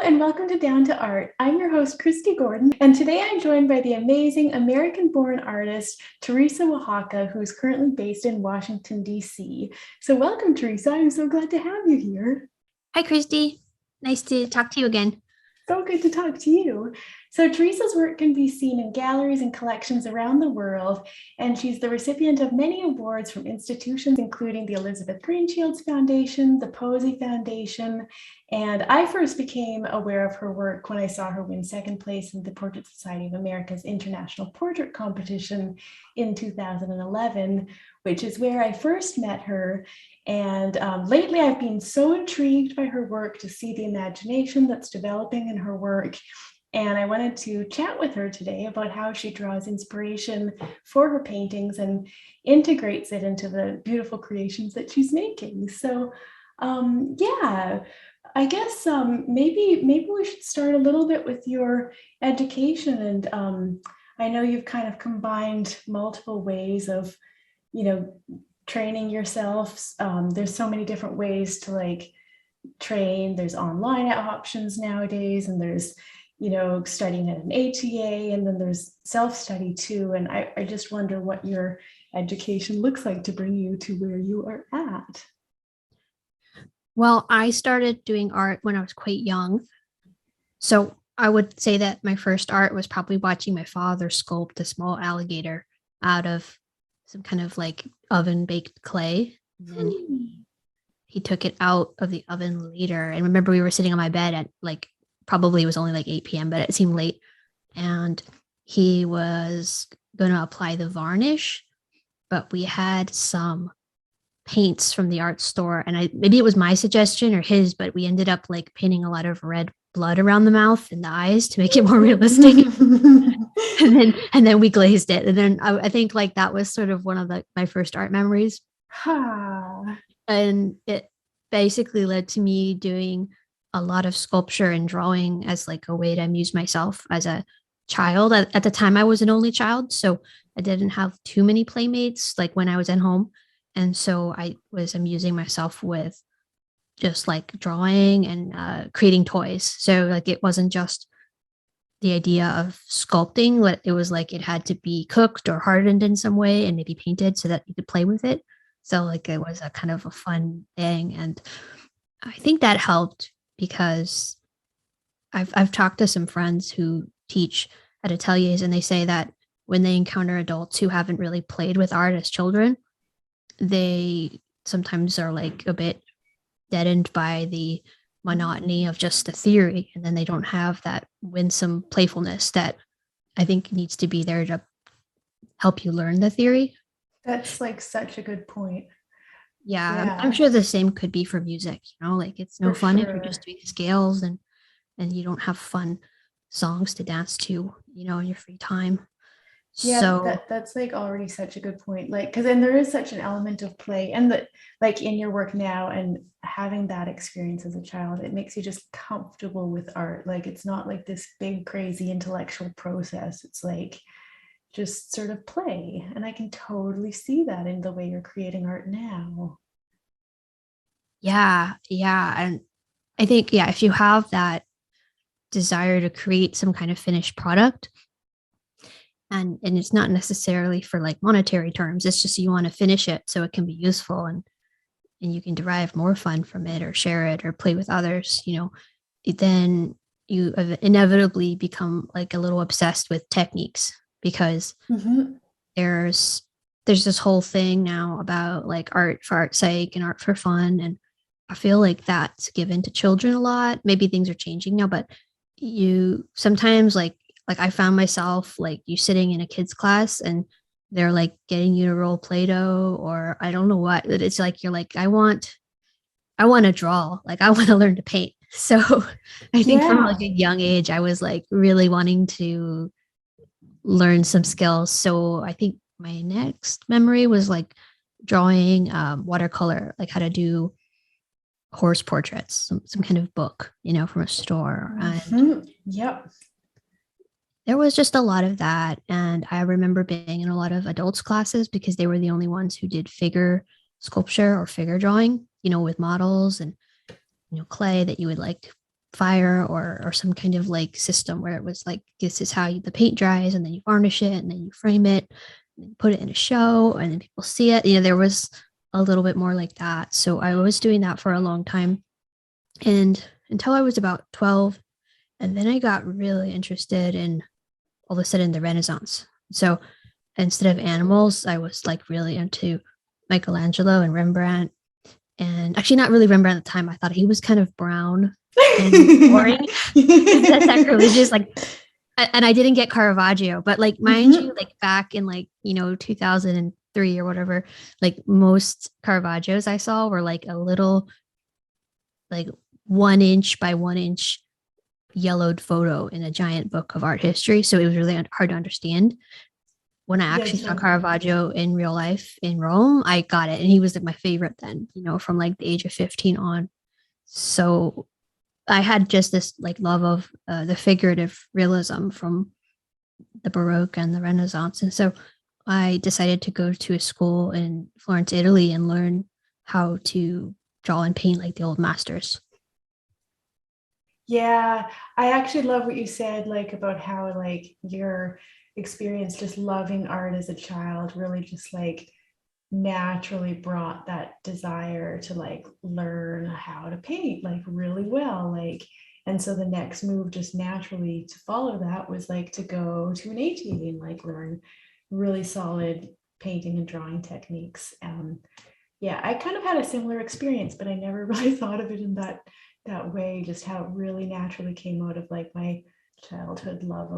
and welcome to Down to Art. I'm your host, Kristy Gordon, and today I'm joined by the amazing American-born artist, Teresa Oaxaca, who's currently based in Washington, D.C. So welcome, Teresa. I'm so glad to have you here. Hi, Kristy. Nice to talk to you again. So good to talk to you. So Teresa's work can be seen in galleries and collections around the world, and she's the recipient of many awards from institutions including the Elizabeth Greenshields Foundation, the Posey Foundation, and I first became aware of her work when I saw her win second place in the Portrait Society of America's International Portrait Competition in 2011, which is where I first met her. And lately I've been so intrigued by her work to see the imagination that's developing in her work. And I wanted to chat with her today about how she draws inspiration for her paintings and integrates it into the beautiful creations that she's making. So yeah, I guess maybe we should start a little bit with your education. And I know you've kind of combined multiple ways of, training yourself. There's so many different ways to train. There's online options nowadays, and there's studying at an ATA, and then there's self-study too. And I just wonder what your education looks like to bring you to where you are at. Well, I started doing art when I was quite young. So I would say that my first art was probably watching my father sculpt a small alligator out of some kind of oven baked clay. And then he took it out of the oven later. And remember, we were sitting on my bed at probably it was only 8 p.m., but it seemed late. And he was going to apply the varnish, but we had some paints from the art store. And maybe it was my suggestion or his, but we ended up painting a lot of red blood around the mouth and the eyes to make it more realistic. and then we glazed it. And then I think that was sort of one of my first art memories. And it basically led to me doing a lot of sculpture and drawing as a way to amuse myself as a child. At the time, I was an only child, so I didn't have too many playmates when I was at home. And so I was amusing myself with just drawing and creating toys. So it wasn't just the idea of sculpting, but it was it had to be cooked or hardened in some way and maybe painted so that you could play with it. So it was a kind of a fun thing. And I think that helped because I've talked to some friends who teach at ateliers, and they say that when they encounter adults who haven't really played with art as children, they sometimes are a bit deadened by the monotony of just the theory, and then they don't have that winsome playfulness that I think needs to be there to help you learn the theory. That's such a good point. Yeah. I'm sure the same could be for music. It's no fun if you're just doing scales and you don't have fun songs to dance to, in your free time. Yeah, so that's already such a good point. Because then there is such an element of play, and that in your work now and having that experience as a child, it makes you just comfortable with art. It's not this big crazy intellectual process. It's just sort of play. And I can totally see that in the way you're creating art now. Yeah. And I think, if you have that desire to create some kind of finished product, and it's not necessarily for monetary terms, it's just you want to finish it so it can be useful and you can derive more fun from it or share it or play with others, then you inevitably become a little obsessed with techniques because there's this whole thing now about art for art's sake and art for fun. And I feel that's given to children a lot. Maybe things are changing now, but you sometimes I found myself you sitting in a kid's class and they're getting you to roll Play-Doh or I don't know what. It's you're I want to draw. I want to learn to paint. So I think from a young age, I was really wanting to learn some skills. So I think my next memory was drawing watercolor, how to do horse portraits, some kind of book, from a store. And there was just a lot of that. And I remember being in a lot of adults classes because they were the only ones who did figure sculpture or figure drawing, with models and, clay that you would fire or some kind of like system where it was like, this is how the paint dries, and then you varnish it, and then you frame it, and then put it in a show, and then people see it. There was a little bit more like that. So I was doing that for a long time, and until I was about 12. And then I got really interested in, all of a sudden, the Renaissance. So instead of animals, I was like really into Michelangelo and Rembrandt. And actually, not really Rembrandt at the time. I thought he was kind of brown and boring. Is that sacrilegious? Like, and I didn't get Caravaggio, but like, mind you, like back in like, 2003 or whatever, like most Caravaggios I saw were like a little, like 1 inch by 1 inch yellowed photo in a giant book of art history. So it was really hard to understand. When I actually saw Caravaggio in real life in Rome, I got it. And he was like my favorite then, from like the age of 15 on. So I had just this like love of the figurative realism from the Baroque and the Renaissance. And so I decided to go to a school in Florence, Italy, and learn how to draw and paint like the old masters. Yeah, I actually love what you said, like about how like your experience just loving art as a child really just like naturally brought that desire to like learn how to paint like really well. Like, and so the next move just naturally to follow that was like to go to an ATA and like learn really solid painting and drawing techniques. Yeah, I kind of had a similar experience, but I never really thought of it in that way, just how it really naturally came out of like my childhood love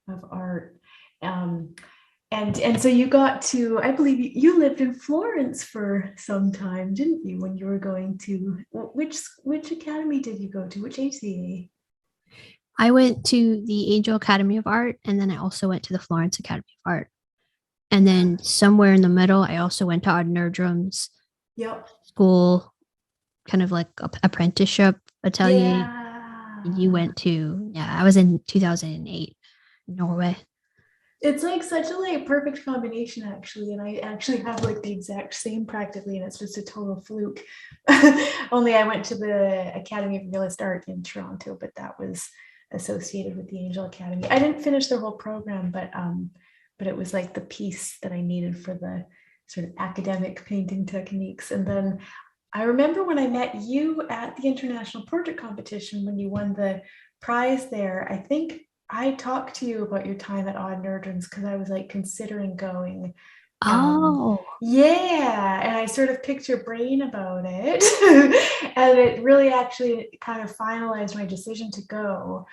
of art. And so you got to, I believe you lived in Florence for some time, didn't you, when you were going to, which academy did you go to, which ACA? I went to the Angel Academy of Art, and then I also went to the Florence Academy of Art. And then somewhere in the middle, I also went to Odd Nerdrum's school, kind of like apprenticeship atelier. Yeah. You went to, I was in 2008 in Norway. It's like such a like perfect combination actually, and I actually have like the exact same practically, and it's just a total fluke. Only I went to the Academy of Realist Art in Toronto, but that was associated with the Angel Academy. I didn't finish the whole program, but it was like the piece that I needed for the sort of academic painting techniques. And then I remember when I met you at the International Portrait Competition when you won the prize there. I think I talked to you about your time at Odd Nerdrums because I was like considering going. Yeah, and I sort of picked your brain about it, and it really actually kind of finalized my decision to go.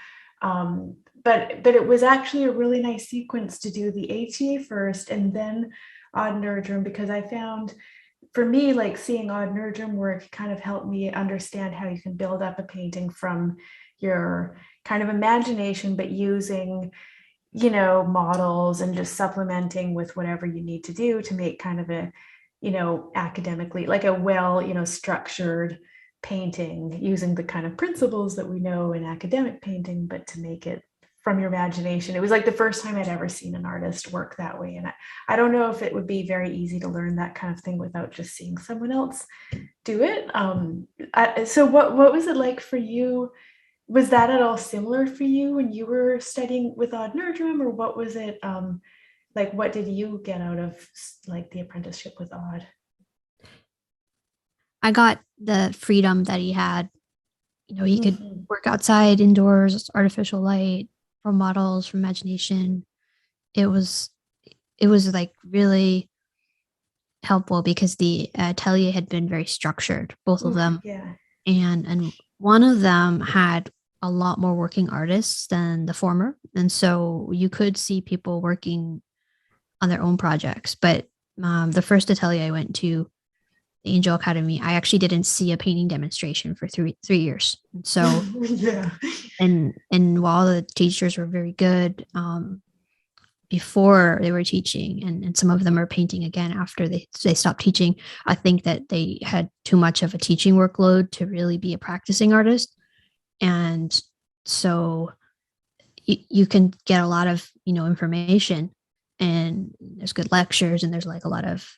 But it was actually a really nice sequence to do the ATA first and then Odd Nerdrum, because I found for me, like seeing Odd Nerdrum work kind of helped me understand how you can build up a painting from your kind of imagination, but using, models and just supplementing with whatever you need to do to make kind of a, academically, like a well, structured painting using the kind of principles that we know in academic painting, but to make it from your imagination. It was like the first time I'd ever seen an artist work that way. And I don't know if it would be very easy to learn that kind of thing without just seeing someone else do it. So what was it like for you? Was that at all similar for you when you were studying with Odd Nerdrum, or what was it like? What did you get out of like the apprenticeship with Odd? I got the freedom that he had. He could work outside, indoors, artificial light, from models, from imagination. It was like really helpful because the atelier had been very structured, both of them. Yeah. And one of them had a lot more working artists than the former. And so you could see people working on their own projects. But the first atelier I went to, the Angel Academy, I actually didn't see a painting demonstration for 3 years. So yeah. And while the teachers were very good, before they were teaching, and some of them are painting again after they stopped teaching, I think that they had too much of a teaching workload to really be a practicing artist. And so you can get a lot of information, and there's good lectures, and there's like a lot of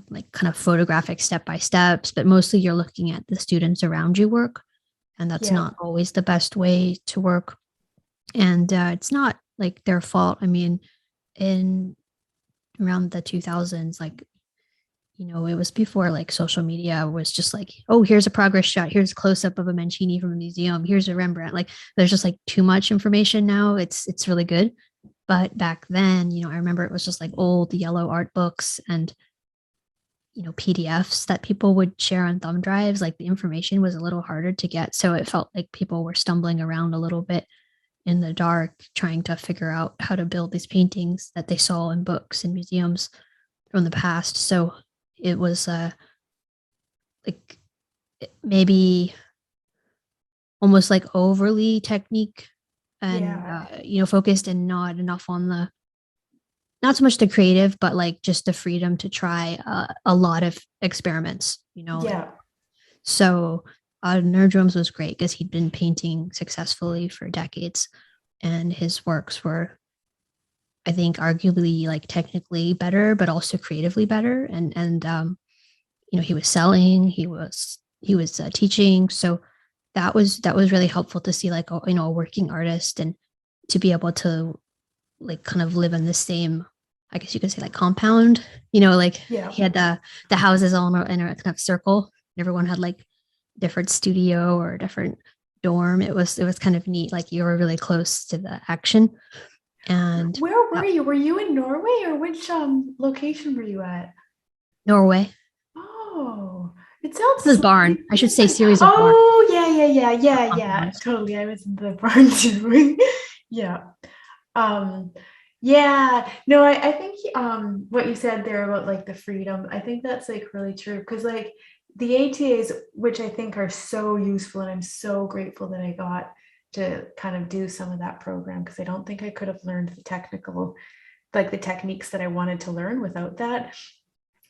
like kind of photographic step by steps, but mostly you're looking at the students around you work. and that's Yeah. not always the best way to work. And it's not like their fault. I mean, in around the 2000s, like, it was before like social media was just like, oh, here's a progress shot, here's a close up of a Mancini from a museum, here's a Rembrandt. Like, there's just like too much information now. It's really good. But back then, I remember it was just like old yellow art books and PDFs that people would share on thumb drives. Like, the information was a little harder to get. So it felt like people were stumbling around a little bit in the dark, trying to figure out how to build these paintings that they saw in books and museums from the past. So it was like maybe almost like overly technique and Yeah. focused, and not enough on the, not so much the creative, but like just the freedom to try a lot of experiments, like. Yeah. So Nerdrums was great because he'd been painting successfully for decades, and his works were, I think, arguably like technically better, but also creatively better. And he was selling, he was teaching. So that was really helpful to see, like, a working artist, and to be able to like kind of live in the same, I guess you could say, like compound. Like, Yeah. he had the houses all in a kind of circle. Everyone had like different studio or different dorm. It was kind of neat. Like, you were really close to the action. And Where were you? Were you in Norway, or which location were you at? Norway. Oh, it sounds This is slightly barn. I should say different. series of barn. Oh, yeah, yeah, yeah, yeah, yeah. Compounds. Totally. I was in the barn too. Yeah. Um, yeah. No, I think what you said there about like the freedom, I think that's like really true. Because like the ATAs, which I think are so useful, and I'm so grateful that I got to kind of do some of that program, because I don't think I could have learned the technical, like the techniques that I wanted to learn without that.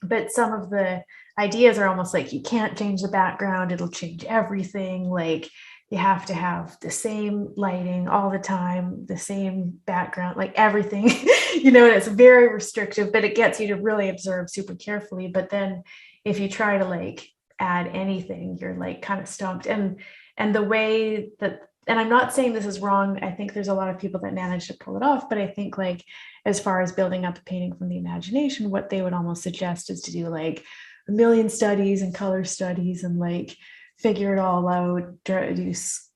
But some of the ideas are almost like, you can't change the background, it'll change everything. Like, you have to have the same lighting all the time, the same background, like everything. And it's very restrictive, but it gets you to really observe super carefully. But then if you try to like add anything, you're like kind of stumped. And the way that, and I'm not saying this is wrong, I think there's a lot of people that manage to pull it off, but I think like, as far as building up a painting from the imagination, what they would almost suggest is to do like a million studies and color studies, and like figure it all out, do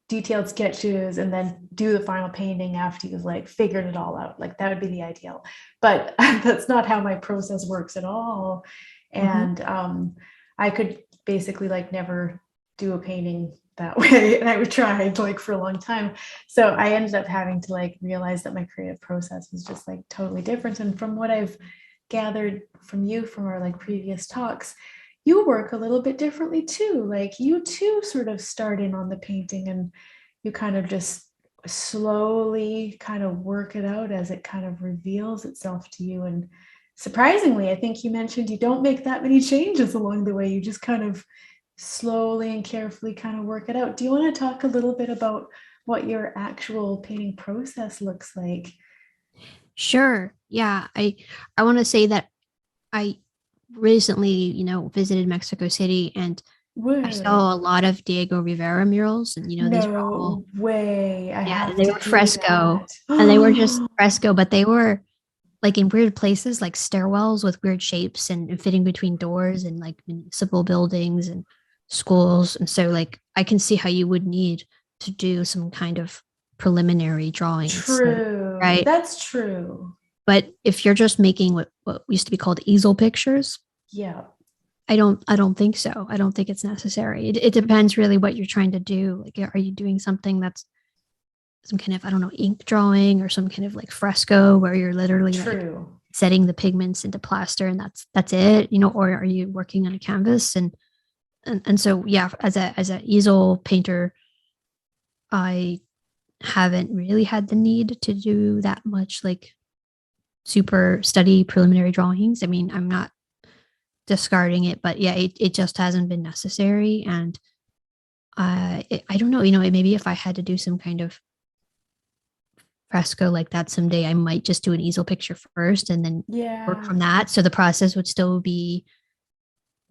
detailed sketches, and then do the final painting after you've like figured it all out. Like, that would be the ideal, but that's not how my process works at all. Mhm. And I could basically like never do a painting that way, and I would try like for a long time. So I ended up having to like realize that my creative process was just like totally different. And from what I've gathered from you from our like previous talks, you work a little bit differently too. Like, you too sort of start in on the painting, and you kind of just slowly kind of work it out as it kind of reveals itself to you. And surprisingly, I think you mentioned you don't make that many changes along the way. You just kind of slowly and carefully kind of work it out. Do you want to talk a little bit about what your actual painting process looks like? Sure. Yeah. I want to say that I recently, visited Mexico City, and I Whoa, saw a lot of Diego Rivera murals, and these were all, no way. I yeah, have they to were do fresco, that. and they were just fresco, but they were like in weird places, like stairwells with weird shapes, and fitting between doors, and like municipal buildings and schools. And so, like, I can see how you would need to do some kind of preliminary drawings, True. right? That's true. But if you're just making what used to be called easel pictures, Yeah. I don't think so. I don't think it's necessary. It depends really what you're trying to do. Like, are you doing something that's some kind of, I don't know, ink drawing, or some kind of like fresco where you're literally like True. setting the pigments into plaster, and that's it, or are you working on a canvas? And so, yeah, as a easel painter, I haven't really had the need to do that much like super study preliminary drawings. I mean, I'm not discarding it, but yeah, it just hasn't been necessary. And I don't know, maybe if I had to do some kind of fresco like that someday, I might just do an easel picture first and then work Yeah. from that. So the process would still be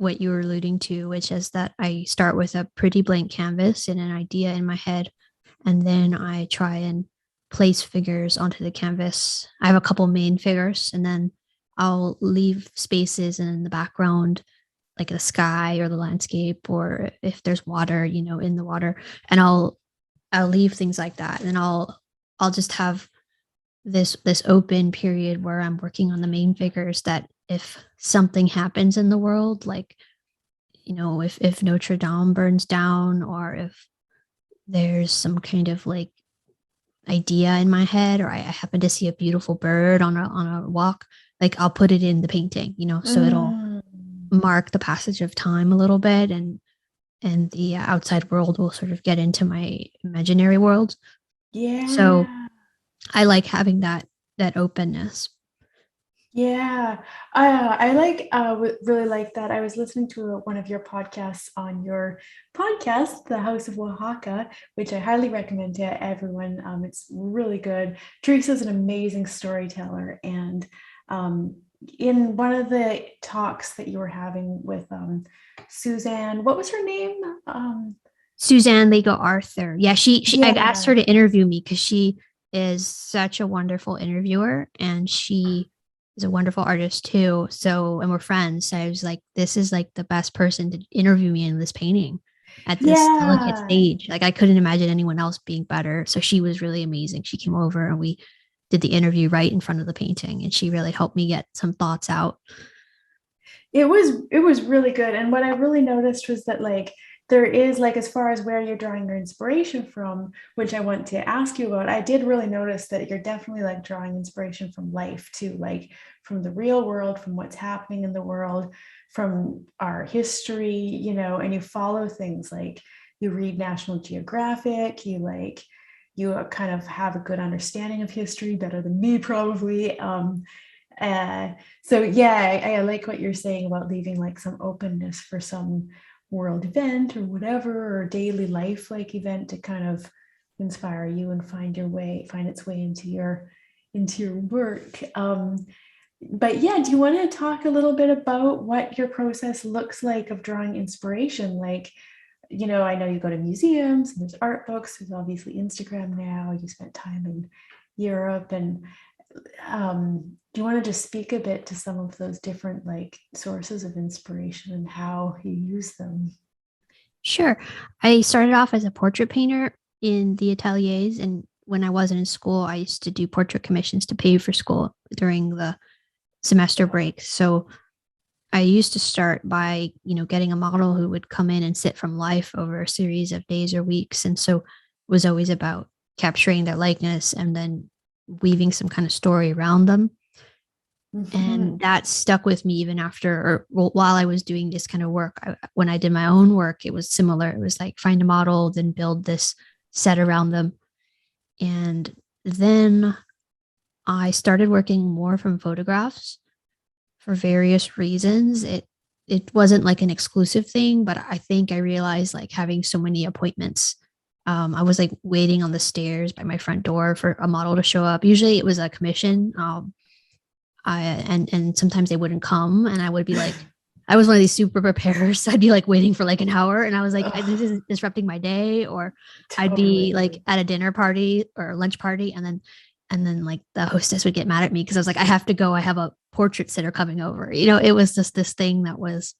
what you were alluding to, which is that I start with a pretty blank canvas and an idea in my head, and then I try and place figures onto the canvas. I have a couple main figures, and then I'll leave spaces in the background, like the sky or the landscape, or if there's water, in the water, and I'll leave things like that, and I'll just have this open period where I'm working on the main figures, that if something happens in the world, like, if Notre Dame burns down, or if there's some kind of like idea in my head, or I happen to see a beautiful bird on a walk, like I'll put it in the painting, so it'll Mm. mark the passage of time a little bit, and the outside world will sort of get into my imaginary world. So Yeah. I like having that openness. Yeah, really like that. I was listening to one of your podcasts on your podcast, The House of Oaxaca, which I highly recommend to everyone. It's really good. Teresa's an amazing storyteller, and in one of the talks that you were having with Suzanne, what was her name? Suzanne Lego Arthur. Yeah, I asked her Yeah. to interview me because she is such a wonderful interviewer, and she is a wonderful artist too. So, and we're friends. So I was like, this is like the best person to interview me in this painting at this delicate Yeah. stage. Like I couldn't imagine anyone else being better. So she was really amazing. She came over and we did the interview right in front of the painting, and she really helped me get some thoughts out. It was really good. And what I really noticed was that like there is like, as far as where you're drawing your inspiration from, which I want to ask you about, I did really notice that you're definitely like drawing inspiration from life too, like from the real world, from what's happening in the world, from our history, and you follow things like you read National Geographic, you kind of have a good understanding of history, better than me probably. Uh, so yeah, I like what you're saying about leaving like some openness for some world event or whatever, or daily life like event to kind of inspire you and find its way into your work. But yeah, do you want to talk a little bit about what your process looks like of drawing inspiration? Like, I know you go to museums and there's art books, there's obviously Instagram now, you spent time in Europe, and do you want to just speak a bit to some of those different like sources of inspiration and how you use them? Sure. I started off as a portrait painter in the ateliers. And when I wasn't in school, I used to do portrait commissions to pay for school during the semester break. So I used to start by, getting a model who would come in and sit from life over a series of days or weeks. And so it was always about capturing their likeness and then weaving some kind of story around them. Mhm. And that stuck with me even after, or while I was doing this kind of work. When I did my own work, it was similar. It was like find a model, then build this set around them. And then I started working more from photographs for various reasons. It wasn't like an exclusive thing, but I think I realized like having so many appointments. I was like waiting on the stairs by my front door for a model to show up. Usually it was a commission. And sometimes they wouldn't come, and I would be like, I was one of these super preparers. I'd be like waiting for like an hour, and I was like, this Ugh, is disrupting my day. Or I'd be like totally. at a dinner party or a lunch party, and then like the hostess would get mad at me because I was like, I have to go. I have a portrait sitter coming over. It was just this thing that was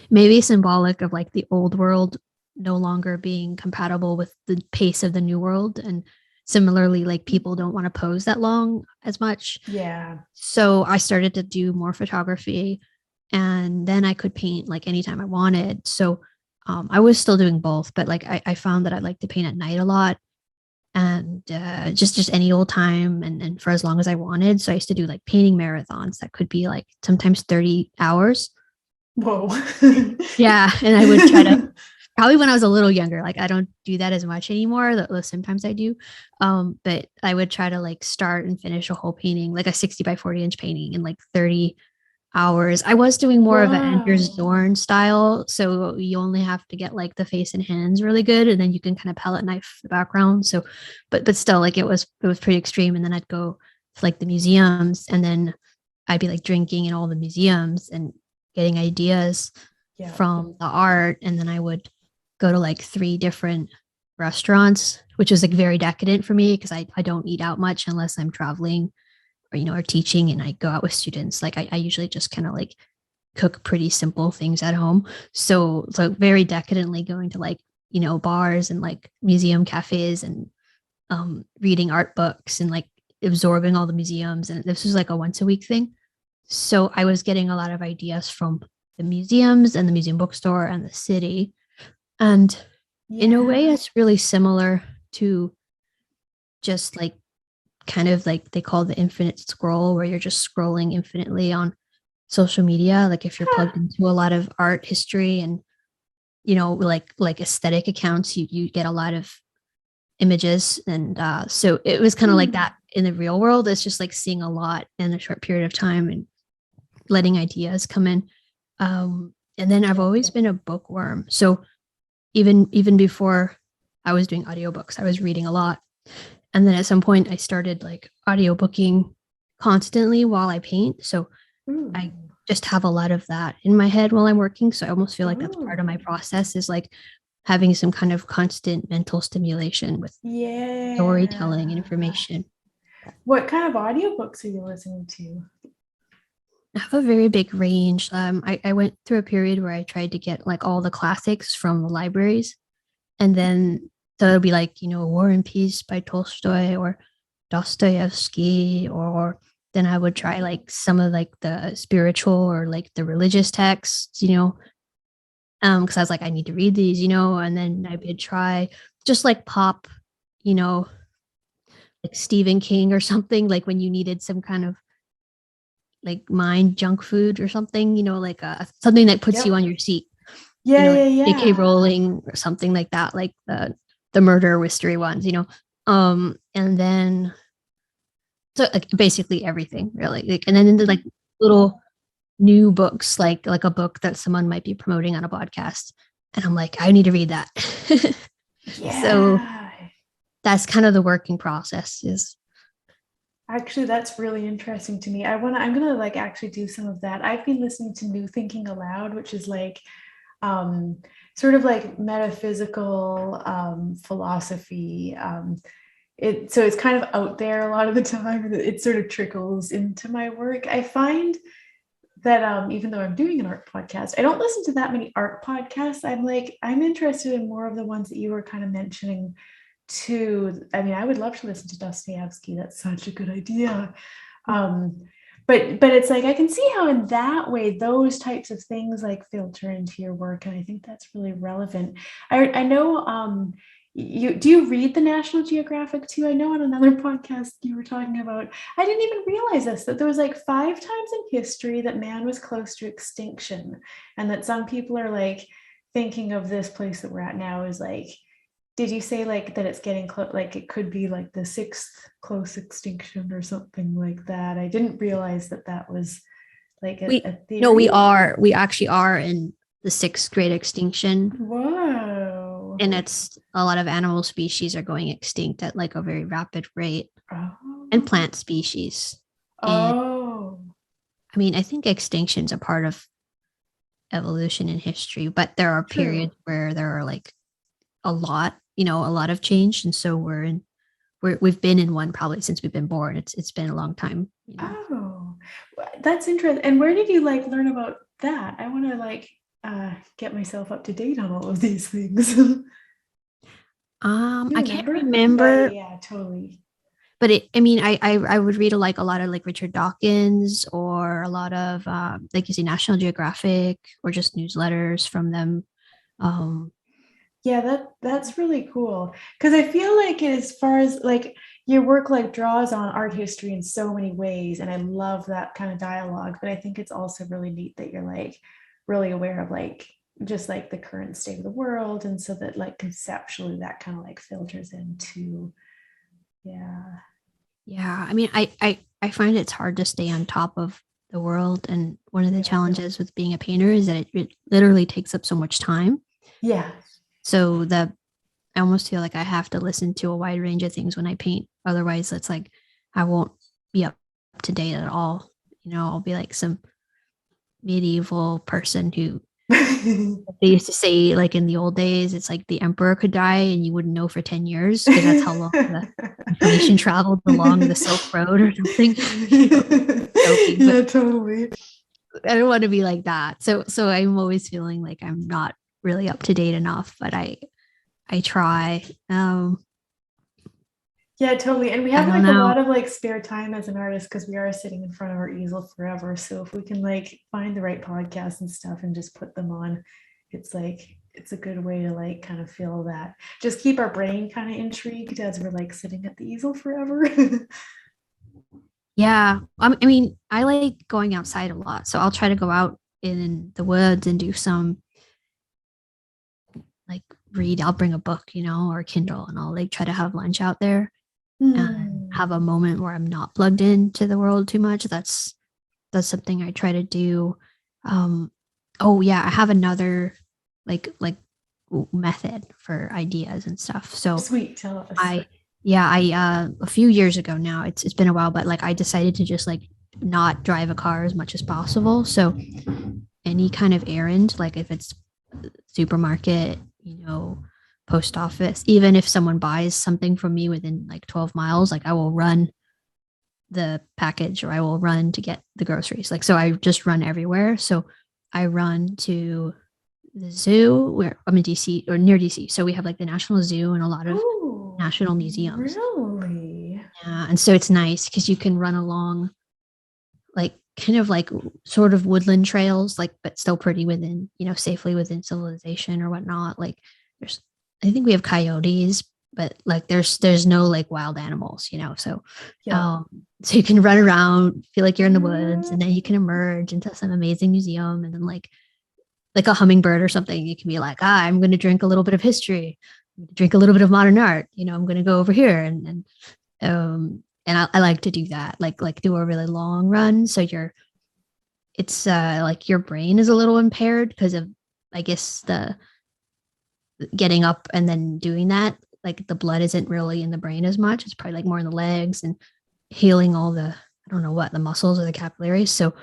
maybe symbolic of like the old world no longer being compatible with the pace of the new world. And similarly, like people don't want to pose that long as much. Yeah. So I started to do more photography, and then I could paint like anytime I wanted. So I was still doing both, but like I found that I like to paint at night a lot, and just any old time, and for as long as I wanted. So I used to do like painting marathons that could be like sometimes 30 hours. Whoa. Yeah. And I would try to, probably when I was a little younger, like I don't do that as much anymore, though sometimes I do. But I would try to like start and finish a whole painting, like a 60 by 40-inch painting in like 30 hours. I was doing more of an Enter Wow. Zorn style. So you only have to get like the face and hands really good, and then you can kind of palette knife the background. So, but still, like it was pretty extreme. And then I'd go to like the museums, and then I'd be like drinking in all the museums, and getting ideas Yeah. from the art. And then I would go to like 3 different restaurants, which was like very decadent for me because I don't eat out much unless I'm traveling or teaching, and I go out with students. Like I usually just kind of like cook pretty simple things at home. So very decadently going to like, bars and like museum cafes and reading art books and like absorbing all the museums. And this was like a once a week thing. So I was getting a lot of ideas from the museums and the museum bookstore and the city. And in a way, Yeah. it's really similar to just like kind of like they call the infinite scroll, where you're just scrolling infinitely on social media. Like if you're Huh. plugged into a lot of art history and like aesthetic accounts, you get a lot of images. And so it was kind of like Hmm. that in the real world. It's just like seeing a lot in a short period of time and letting ideas come in. And then I've Yeah. always been a bookworm. So even before I was doing audiobooks, I was reading a lot. And then at some point I started like audiobooking constantly while I paint. So I Ooh. just have a lot of that in my head while I'm working. So I almost feel like that's part of my Ooh. process, is like having some kind of constant mental stimulation with storytelling and Yeah. information. What kind of audiobooks are you listening to? I have a very big range. I went through a period where I tried to get like all the classics from the libraries. And then so it'll be like, War and Peace by Tolstoy or Dostoevsky, or then I would try like some of like the spiritual or like the religious texts, because I was like, I need to read these, and then I would try just like pop, you know, like Stephen King or something, like when you needed some kind of like mind junk food or something, like something that puts you Yep. on your seat, Yeah, yeah, like J.K. yeah. Rowling or something like that, like the murder mystery ones, and then so like basically everything really, like, and then into like little new books, like a book that someone might be promoting on a podcast, and I'm like, I need to read that. So Yeah. that's kind of the working process is. Actually, that's really interesting to me. I'm gonna like actually do some of that. I've been listening to New Thinking Aloud, which is like um sort of like metaphysical philosophy. So it's kind of out there a lot of the time. It sort of trickles into my work. I find that even though I'm doing an art podcast, I don't listen to that many art podcasts. I'm interested in more of the ones that you were kind of mentioning too. I mean, I would love to listen to Dostoevsky. That's such a good idea. Um, but it's like I can see how in that way those types of things like filter into your work, and I think that's really relevant. I know you read the National Geographic too? I know on another podcast you were talking about. I didn't even realize this, that there was like 5 times in history that man was close to extinction, and that some people are like thinking of this place that we're at now as like, did you say like that it's getting close, like it could be like the 6th close extinction or something like that? I didn't realize that that was like We a no, we theory. are. We actually are in the 6th great extinction, Whoa. and it's a lot of animal species are going extinct at like a very rapid rate, and Oh. plant species. And Oh. I mean, I think extinction's a part of evolution in history, but there are True. periods where there are like a lot of change, and so we've been in one probably since we've been born. It's been a long time. Oh, that's interesting. And where did you like learn about that? I want to like get myself up to date on all of these things. Do you I can't remember? Yeah, yeah, remember, yeah, totally. but I mean, I would read a lot of like Richard Dawkins, or a lot of like you say National Geographic, or just newsletters from them. Um, Yeah, that's really cool. Because I feel like as far as like your work like draws on art history in so many ways, and I love that kind of dialogue, but I think it's also really neat that you're like really aware of like just like the current state of the world, and so that like conceptually that kind of like filters into, yeah. yeah, I mean, I find it's hard to stay on top of the world, and one of the Yeah. challenges with being a painter is that it literally takes up so much time. Yeah. So I almost feel like I have to listen to a wide range of things when I paint. Otherwise, it's like I won't be up to date at all. I'll be like some medieval person who they used to say, like in the old days, it's like the emperor could die and you wouldn't know for 10 years because that's how long the information traveled along the Silk Road or something. Joking, but Yeah, totally. I don't want to be like that. So I'm always feeling like I'm not really up to date enough, but I try. Yeah, totally. And we I have don't like a know. lot of like spare time as an artist because we are sitting in front of our easel forever. So if we can like find the right podcasts and stuff and just put them on, it's like it's a good way to like kind of feel that. Just keep our brain kind of intrigued as we're like sitting at the easel forever. Yeah. I mean, I like going outside a lot. So I'll try to go out in the woods and do some like read. I'll bring a book, or a Kindle, and I'll like try to have lunch out there and Hmm. have a moment where I'm not plugged into the world too much. That's something I try to do. Um, oh yeah, I have another like method for ideas and stuff. So Sweet, tell us. I yeah, I a few years ago now, it's been a while, but like I decided to just like not drive a car as much as possible. So any kind of errand, like if it's supermarket, post office, even if someone buys something from me within like 12 miles, like I will run the package or I will run to get the groceries. Like, so I just run everywhere. So I run to the zoo where I'm in DC or near DC. So we have like the National Zoo and a lot of Oh, national museums. really? Yeah. And so it's nice because you can run along like kind of like sort of woodland trails, like, but still pretty within, safely within civilization or whatnot. Like there's, I think we have coyotes, but like there's no like wild animals, so Yeah. um so you can run around, feel like you're in the woods, and then you can emerge into some amazing museum, and then like a hummingbird or something, you can be like, I'm going to drink a little bit of history, drink a little bit of modern art, I'm going to go over here and I like to do that, like do a really long run. So it's like your brain is a little impaired because of, I guess, the getting up and then doing that. Like the blood isn't really in the brain as much. It's probably like more in the legs and healing all the, I don't know what, the muscles or the capillaries. So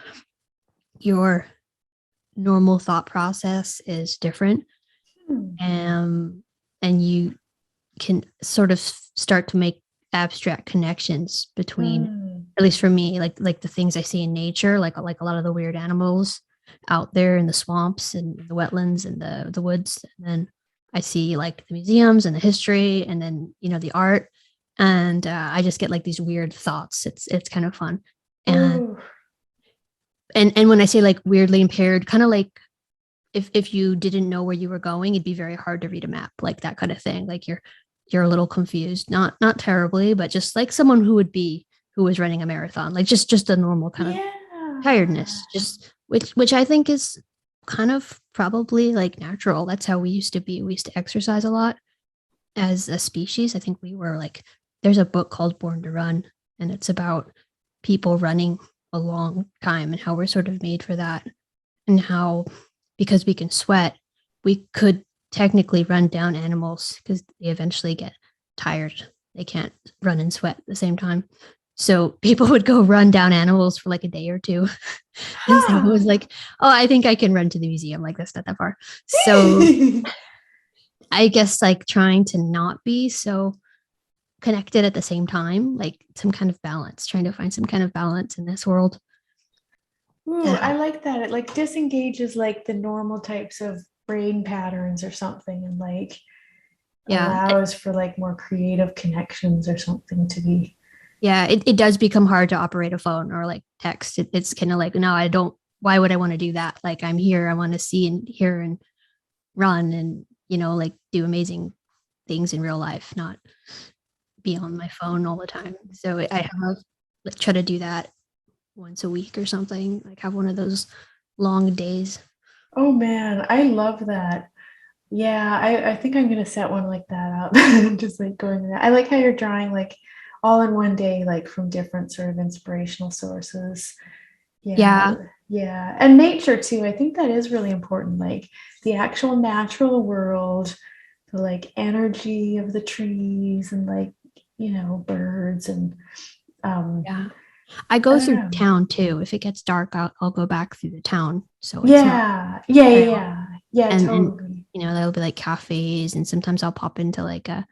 your normal thought process is different. Hmm. And you can sort of start to make abstract connections between, Hmm. at least for me, like the things I see in nature, like a lot of the weird animals out there in the swamps and the wetlands and the woods. And then I see like the museums and the history and then, the art. And I just get like these weird thoughts. It's kind of fun. And Oh, and when I say like weirdly impaired, kind of like if you didn't know where you were going, it'd be very hard to read a map, like that kind of thing. Like you're a little confused, not terribly, but just like someone who was running a marathon, like just a normal kind of yeah. tiredness, just which I think is kind of probably like natural. That's how we used to be. We used to exercise a lot as a species. I think we were like, there's a book called Born to Run, and it's about people running a long time and how we're sort of made for that, and how because we can sweat, we could technically run down animals because they eventually get tired. They can't run and sweat at the same time. So people would go run down animals for like a day or two. And so I Huh. was like, oh, I think I can run to the museum. Like that's not that far. So I guess like trying to not be so connected at the same time, like some kind of balance, trying to find some kind of balance in this world. Ooh, Uh, I like that. It like disengages like the normal types of brain patterns or something and like yeah. allows for like more creative connections or something to be. Yeah, it does become hard to operate a phone or like text. It's kind of like, no, I don't, why would I want to do that? Like, I'm here, I want to see and hear and run and, like do amazing things in real life, not be on my phone all the time. So I have like, try to do that once a week or something, like have one of those long days. Oh man, I love that. Yeah, I think I'm gonna set one like that up. Just like going to that. I like how you're drawing like all in one day, like from different sort of inspirational sources. Yeah, Yeah. yeah. And nature too. I think that is really important. Like the actual natural world, the like energy of the trees and like, birds and um Yeah. I go through Oh. town too. If it gets dark, I'll go back through the town. So it's not Yeah. Yeah. very long. Yeah. Yeah. And Totally. there'll be like cafes, and sometimes I'll pop into like a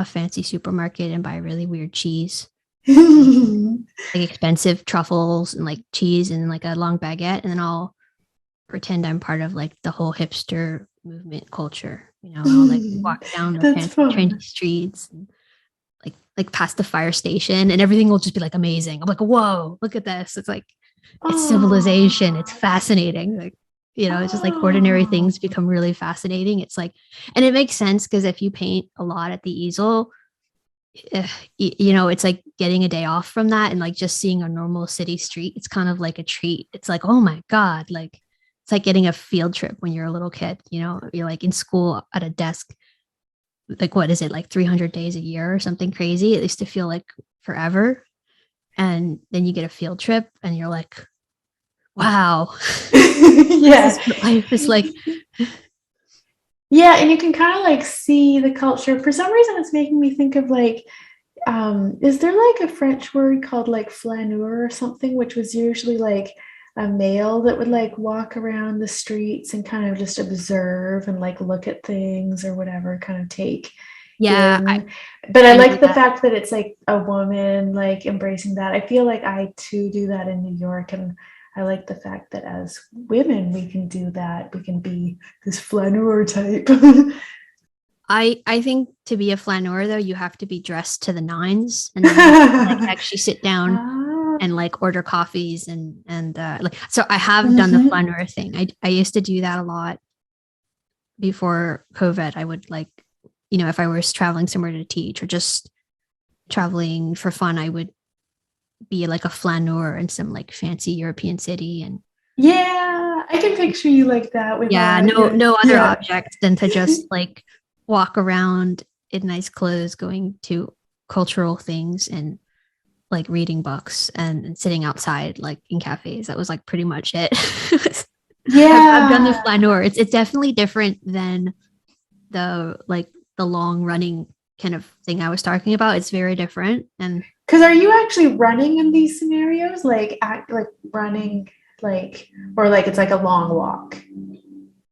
fancy supermarket and buy really weird cheese, like like expensive truffles and like cheese and like a long baguette, and then I'll pretend I'm part of like the whole hipster movement culture, and I'll like walk down the That's fancy trendy fun. streets and like past the fire station, and everything will just be like amazing. I'm like, whoa, look at this. It's like it's civilization. It's Oh. fascinating. Like, it's just like ordinary Oh. things become really fascinating. It's like, and it makes sense because if you paint a lot at the easel, it's like getting a day off from that and like just seeing a normal city street. It's kind of like a treat. It's like, oh my God, like it's like getting a field trip when you're a little kid, you're like in school at a desk, like, what is it, like 300 days a year or something crazy? It used to feel like forever. And then you get a field trip and you're like, wow, this Yeah. is what life is like. Yeah, and you can kind of like see the culture. For some reason, it's making me think of like, is there like a French word called like flaneur or something, which was usually like a male that would like walk around the streets and kind of just observe and like look at things or whatever, kind of take Yeah, in. But I I know like the that. fact that it's like a woman like embracing that. I feel like I too do that in New York, and I like the fact that as women we can do that. We can be this flaneur type. I think to be a flaneur though, you have to be dressed to the nines, and then you have to like actually sit down Ah, and like order coffees and like, so I have done the mhm. flaneur thing. I used to do that a lot before COVID. I would like, if I was traveling somewhere to teach or just traveling for fun, I would be like a flaneur in some like fancy European city. And Yeah, I can picture you like that with yeah, yeah, no other yeah. object than to just like walk around in nice clothes, going to cultural things and like reading books and sitting outside like in cafes. That was like pretty much it. I've done the Yeah. flaneur. It's definitely different than the long running kind of thing I was talking about. It's very different and Because are you actually running in these scenarios? Like act like running like or like it's like a long walk.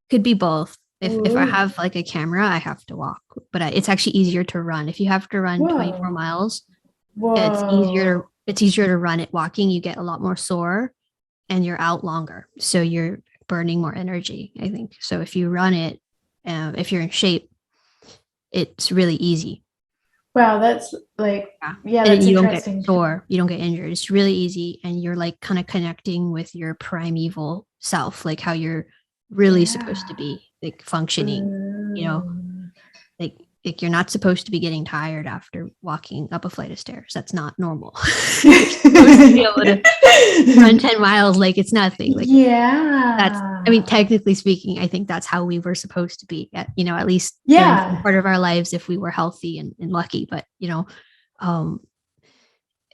could be both. If I Ooh. have like a camera, I have to walk, but it's actually easier to run. If you have to run 24 Whoa. miles, it's easier. Whoa. It's easier to run it walking. You get a lot more sore, and you're out longer, so you're burning more energy. I think so. If you run it, if you're in shape, it's really easy. Wow, that's like Yeah. yeah, And that's you don't get interesting. sore, you don't get injured. It's really easy. And you're like kind of connecting with your primeval self, like how you're really supposed to Yeah. be like functioning, you know, Mm. like you're not supposed to be getting tired after walking up a flight of stairs. That's not normal. You're supposed to be able to run 10 miles like it's nothing. Like that's, I mean, Yeah. technically speaking, I think that's how we were supposed to be at least during some Yeah. part of our lives if we were healthy and lucky. But, um,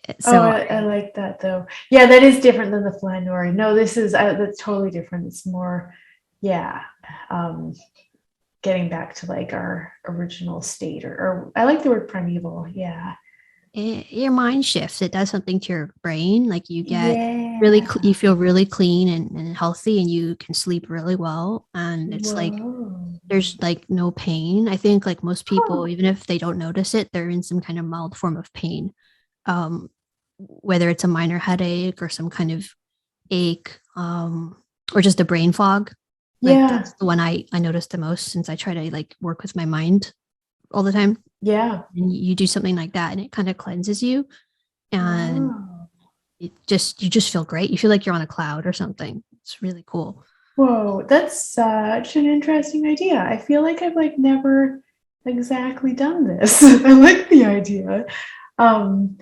Oh, so I like that though. Yeah, that is different than the flaneur. No, this is that's totally different. It's more, yeah, um, getting back to like our original state, or I like the word primeval. Yeah, your mind shifts. It does something to your brain. Like you get you yeah. feel really clean and healthy, and you can sleep really well. And it's like Whoa. there's like no pain. I think like most Huh. people, even if they don't notice it, they're in some kind of mild form of pain. Um, whether it's a minor headache or some kind of ache, or just a brain fog. Like Yeah, that's the one I notice the most since I try to like work with my mind all the time. yeah. And you do something like that and it kind of cleanses you, and Oh. you just feel great. You feel like you're on a cloud or something. It's really cool. Whoa, that's such an interesting idea. I feel like I've like never exactly done this. I like the idea. Um,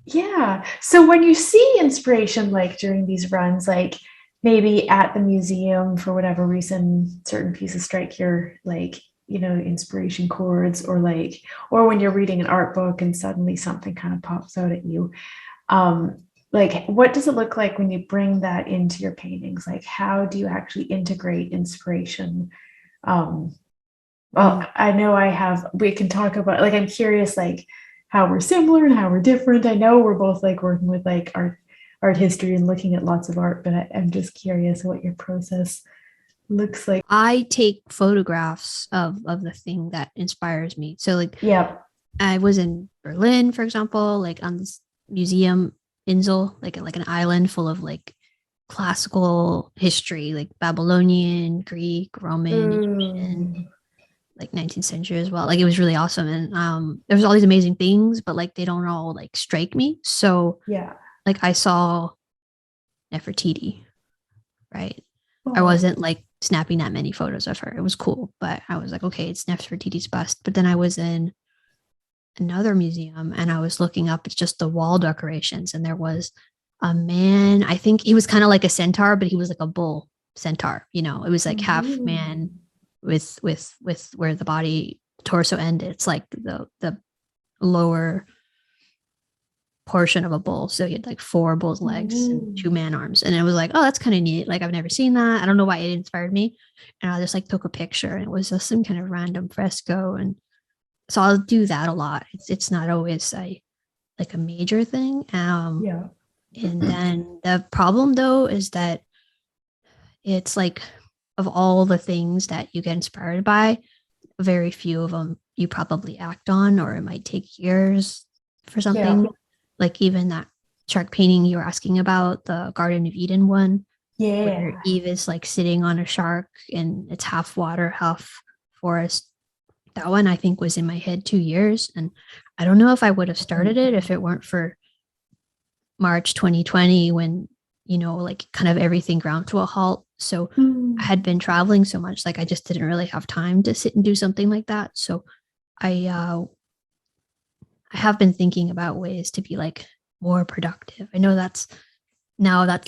Yeah. So when you see inspiration like during these runs, like maybe at the museum for whatever reason, certain pieces strike your like, inspiration chords, or like, or when you're reading an art book and suddenly something kind of pops out at you. Um, like what does it look like when you bring that into your paintings? Like how do you actually integrate inspiration? Um, Mm. well, I know we can talk about, like, I'm curious, like, how we're similar and how we're different. I know we're both like working with like art history and looking at lots of art, but I'm just curious what your process looks like. I take photographs of the thing that inspires me. So like, Yeah. I was in Berlin, for example, like on this museum Insel, like an island full of like classical history, like Babylonian, Greek, Roman, Egyptian, like 19th century as well. Like it was really awesome. And there was all these amazing things, but like they don't all like strike me. So Yeah. like I saw Nefertiti, right? I Oh. wasn't like snapping that many photos of her. It was cool, but I was like, okay, it's Nefertiti's bust. But then I was in another museum and I was looking up it's just the wall decorations, and there was a man. I think he was kind of like a centaur, but he was like a bull centaur. You know, it was like half man with where the body torso ended. It's like the lower portion of a bull. So he had like 4 bull's legs and 2 man arms. And it was like, oh, that's kind of neat. Like I've never seen that. I don't know why it inspired me. And I just like took a picture, and it was just some kind of random fresco. And so I'll do that a lot. It's not always like a major thing. Yeah. And then the problem though is that it's like of all the things that you get inspired by, very few of them you probably act on, or it might take years for something. Yeah. Like even that shark painting you were asking about, the Garden of Eden one, Yeah. where Eve is like sitting on a shark and it's half water, half forest. That one I think was in my head 2 years. And I don't know if I would have started it if it weren't for March 2020, when, you know, like kind of everything ground to a halt. So I had been traveling so much, like I just didn't really have time to sit and do something like that. So I have been thinking about ways to be like more productive. I know that's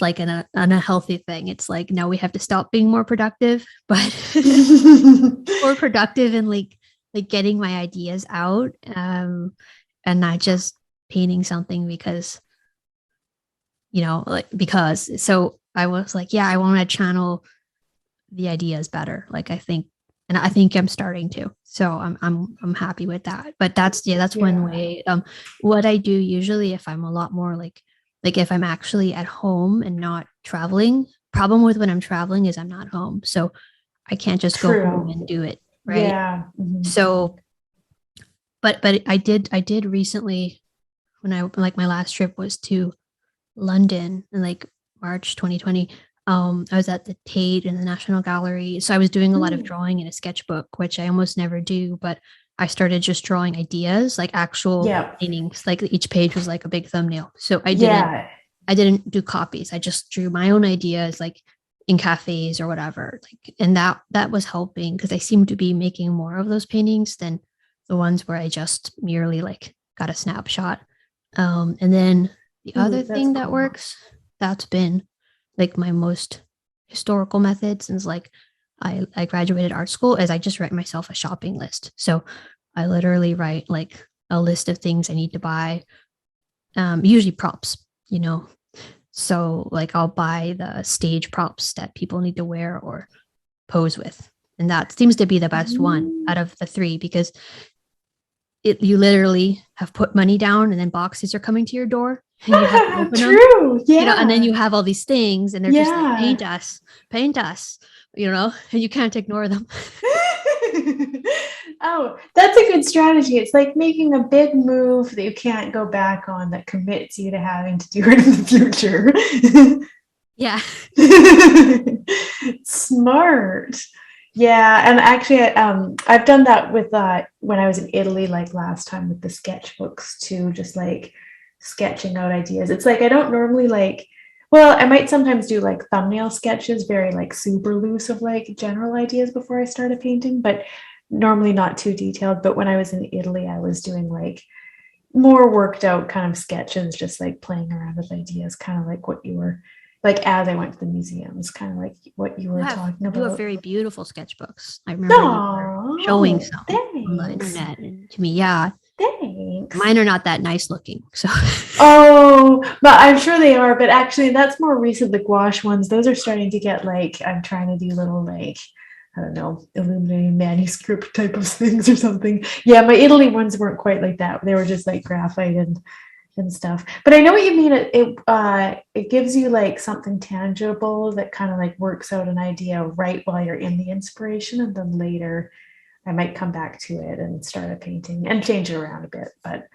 like an unhealthy thing. It's like now we have to stop being more productive, but more productive and like getting my ideas out, and not just painting something because, you know, like because. So I was like, yeah, I want to channel the ideas better. Like I think I'm starting to. So I'm happy with that. But that's one way. What I do usually, if I'm a lot more like if I'm actually at home and not traveling. Problem with when I'm traveling is I'm not home, so I can't just go home and do it, right? Yeah. So, but I did recently, when I like my last trip was to London in like March 2020. I was at the Tate in the National Gallery. So I was doing a lot of drawing in a sketchbook, which I almost never do, but I started just drawing ideas, like actual paintings. Like each page was like a big thumbnail. So I didn't do copies. I just drew my own ideas, like in cafes or whatever. Like, and that was helping because I seem to be making more of those paintings than the ones where I just merely like got a snapshot. And then the other thing that works, that's been like my most historical method since like I graduated art school, is I just write myself a shopping list. So I literally write like a list of things I need to buy, usually props, you know. So like I'll buy the stage props that people need to wear or pose with. And that seems to be the best one out of the 3 because you literally have put money down and then boxes are coming to your door. And you have to open them, Yeah. you know, and then you have all these things and they're just like, paint us, you know, and you can't ignore them. Oh, that's a good strategy. It's like making a big move that you can't go back on, that commits you to having to do it in the future. Yeah. Smart. Yeah, and actually, I've done that with when I was in Italy, like last time with the sketchbooks too, just like sketching out ideas. It's like I don't normally like. Well, I might sometimes do like thumbnail sketches, very like super loose of like general ideas before I start a painting, but normally not too detailed. But when I was in Italy, I was doing like more worked out kind of sketches, just like playing around with ideas, kind of like what you were. Like as I went to the museums, kind of like what you were talking about. You have very beautiful sketchbooks. I remember you were showing some on the internet, and to me, yeah. Thanks. Mine are not that nice looking, so. Oh, but I'm sure they are. But actually, that's more recent. The gouache ones, those are starting to get like, I'm trying to do little like, I don't know, illuminating manuscript type of things or something. Yeah, my Italy ones weren't quite like that. They were just like graphite and and stuff. But I know what you mean. It gives you like something tangible that kind of like works out an idea right while you're in the inspiration, and then later I might come back to it and start a painting and change it around a bit. But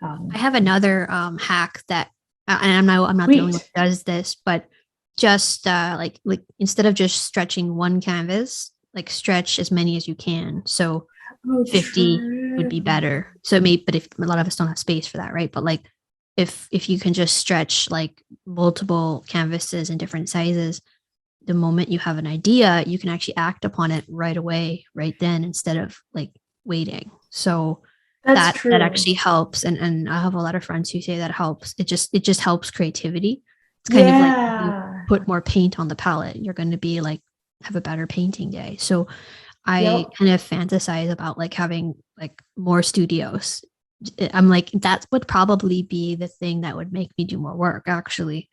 I have another hack that, and I'm not the only one sweet. who does this, but just like instead of just stretching one canvas, like stretch as many as you can. So Oh, 50 would be true. better. So maybe, but if a lot of us don't have space for that, right? But like if you can just stretch like multiple canvases in different sizes, the moment you have an idea, you can actually act upon it right away, right then, instead of like waiting. So That's that true. actually helps. And I have a lot of friends who say that helps. It just helps creativity. It's kind of like if you Yeah. put more paint on the palette, you're going to be like have a better painting day. So I Yep. kind of fantasize about like having like more studios. I'm like, that would probably be the thing that would make me do more work, actually.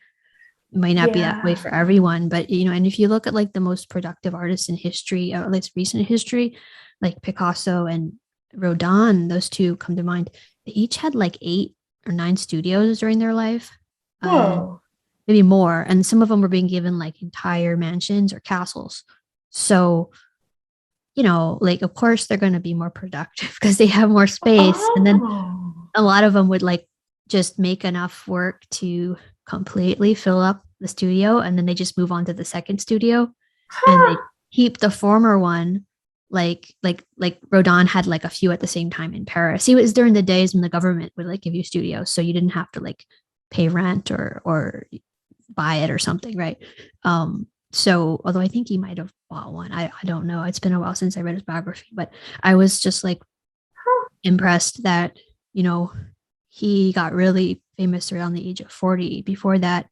It might not be that way Yeah. for everyone, but and if you look at like the most productive artists in history, or at least recent history, like Picasso and Rodin, those two come to mind. They each had like 8 or 9 studios during their life, and Whoa. maybe more. And some of them were being given like entire mansions or castles. So like of course they're going to be more productive because they have more space. And then Oh. a lot of them would like just make enough work to completely fill up the studio, and then they just move on to the second studio, and Huh. they keep the former one. Like Rodin had like a few at the same time in Paris. He was during the days when the government would like give you studios, so you didn't have to like pay rent or buy it or something, right? So although I think he might have bought one, I don't know. It's been a while since I read his biography, but I was just like Huh. impressed that you know he got really famous around the age of 40. Before that,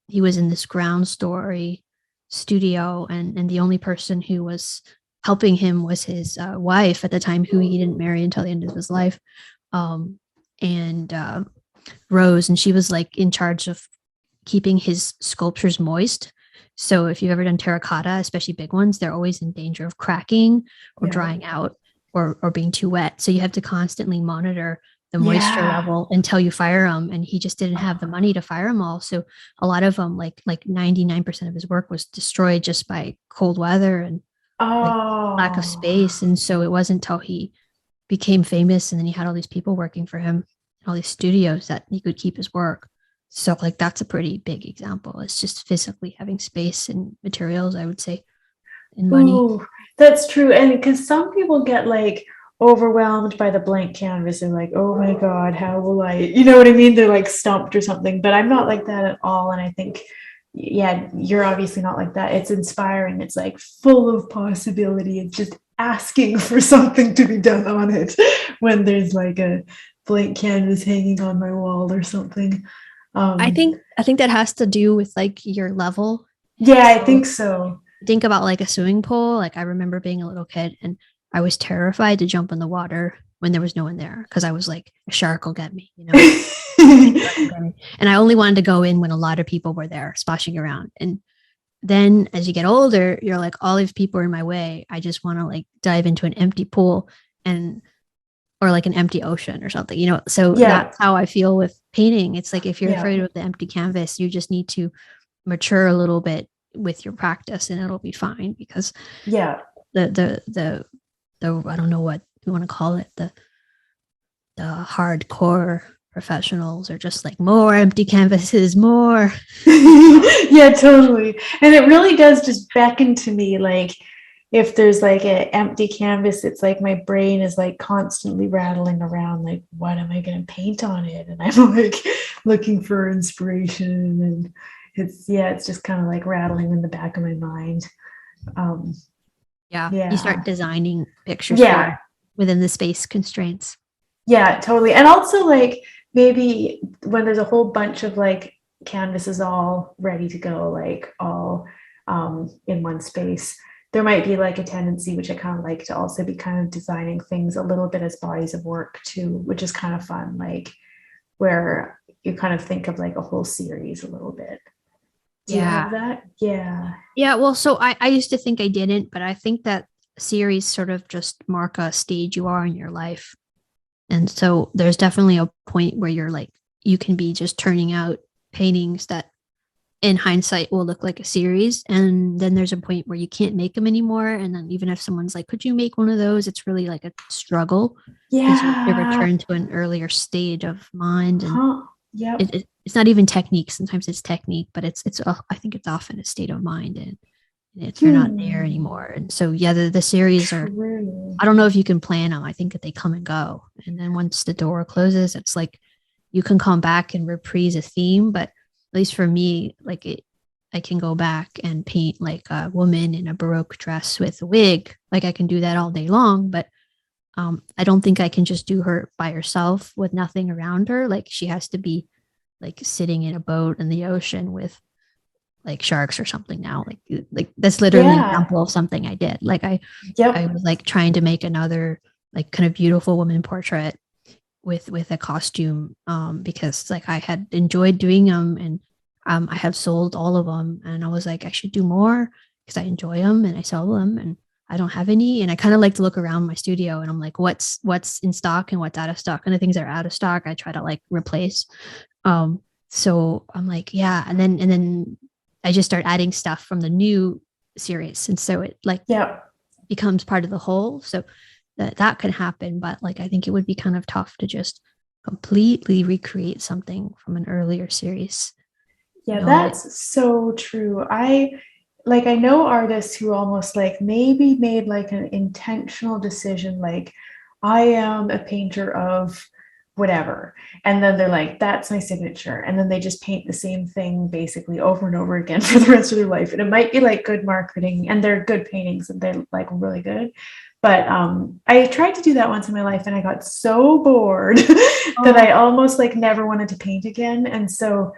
he was in this ground story studio, and the only person who was helping him was his wife at the time, who he didn't marry until the end of his life, um, and Rose, and she was like in charge of keeping his sculptures moist. So if you've ever done terracotta, especially big ones, they're always in danger of cracking or Yeah. drying out or being too wet. So you have to constantly monitor the moisture Yeah. level until you fire them. And he just didn't have the money to fire them all. So a lot of them, like 99% of his work was destroyed just by cold weather and like lack of Oh. space. And so it wasn't until he became famous and then he had all these people working for him, all these studios, that he could keep his work. So like that's a pretty big example. It's just physically having space and materials, I would say, and money. Ooh, that's true. And because some people get like overwhelmed by the blank canvas and like, oh my God, how will I, you know what I mean? They're like stumped or something. But I'm not like that at all. And I think, yeah, you're obviously not like that. It's inspiring. It's like full of possibility. It's just asking for something to be done on it when there's like a blank canvas hanging on my wall or something. I Um, think I think that has to do with like your level. yeah, I So think so. think about like a swimming pool. Like I remember being a little kid and I was terrified to jump in the water when there was no one there because I was like, a shark will get me. And I only wanted to go in when a lot of people were there splashing around. And then as you get older, you're like, all these people are in my way. I just want to like dive into an empty pool and or like an empty ocean or something. So Yeah, that's how I feel with painting. It's like if you're yeah, afraid of the empty canvas, you just need to mature a little bit with your practice and it'll be fine because yeah. the I don't know what you want to call it, the hardcore professionals are just like more empty canvases, more. Yeah, totally. And it really does just beckon to me like if there's like an empty canvas, it's like my brain is like constantly rattling around, like, what am I going to paint on it? And I'm like looking for inspiration. And it's just kind of like rattling in the back of my mind. Um, Yeah, you yeah, start designing pictures for yeah, it within the space constraints. yeah, totally. And also, like, maybe when there's a whole bunch of like canvases all ready to go, like all in one space, there might be like a tendency, which I kind of like, to also be kind of designing things a little bit as bodies of work too, which is kind of fun, like where you kind of think of like a whole series a little bit. Do you Yeah. have that? Yeah. Yeah, well, so I used to think I didn't, but I think that series sort of just mark a stage you are in your life. And so there's definitely a point where you're like, you can be just turning out paintings that in hindsight will look like a series, and then there's a point where you can't make them anymore, and then even if someone's like, could you make one of those, it's really like a struggle because you have to Yeah. return to an earlier stage of mind, and Huh. Yep. it's not even technique. Sometimes it's technique, but it's I think it's often a state of mind, and you're not there Hmm. anymore. And so yeah, the series are, True. I don't know if you can plan them. I think that they come and go, and then once the door closes, it's like you can come back and reprise a theme, but at least for me, like I can go back and paint like a woman in a Baroque dress with a wig. Like I can do that all day long, but I don't think I can just do her by herself with nothing around her. Like she has to be like sitting in a boat in the ocean with like sharks or something now. Like that's literally an Yeah. example of something I did. Like I Yep. was like trying to make another like kind of beautiful woman portrait with a costume because like I had enjoyed doing them, and I have sold all of them, and I was like I should do more because I enjoy them and I sell them, and I don't have any, and I kind of like to look around my studio and I'm like what's in stock and what's out of stock, and the things that are out of stock I try to like replace. um so I'm like yeah, and then I just start adding stuff from the new series, and so it like Yep. becomes part of the whole. So that can happen, but like I think it would be kind of tough to just completely recreate something from an earlier series. Yeah, You know, it, that's so true. I know artists who almost like maybe made like an intentional decision, like I am a painter of whatever. And then they're like, that's my signature. And then they just paint the same thing basically over and over again for the rest of their life. And it might be like good marketing and they're good paintings and they're like really good. But I tried to do that once in my life and I got so bored that I oh, almost like never wanted to paint again. And so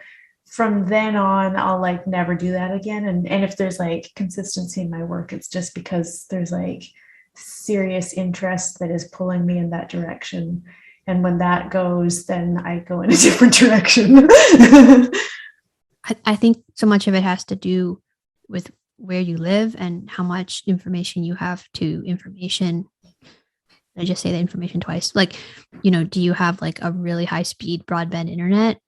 from then on, I'll like never do that again. And if there's like consistency in my work, it's just because there's like serious interest that is pulling me in that direction. And when that goes, then I go in a different direction. I think so much of it has to do with where you live and how much information you have to information. I just say the information twice. Like, do you have like a really high speed broadband internet,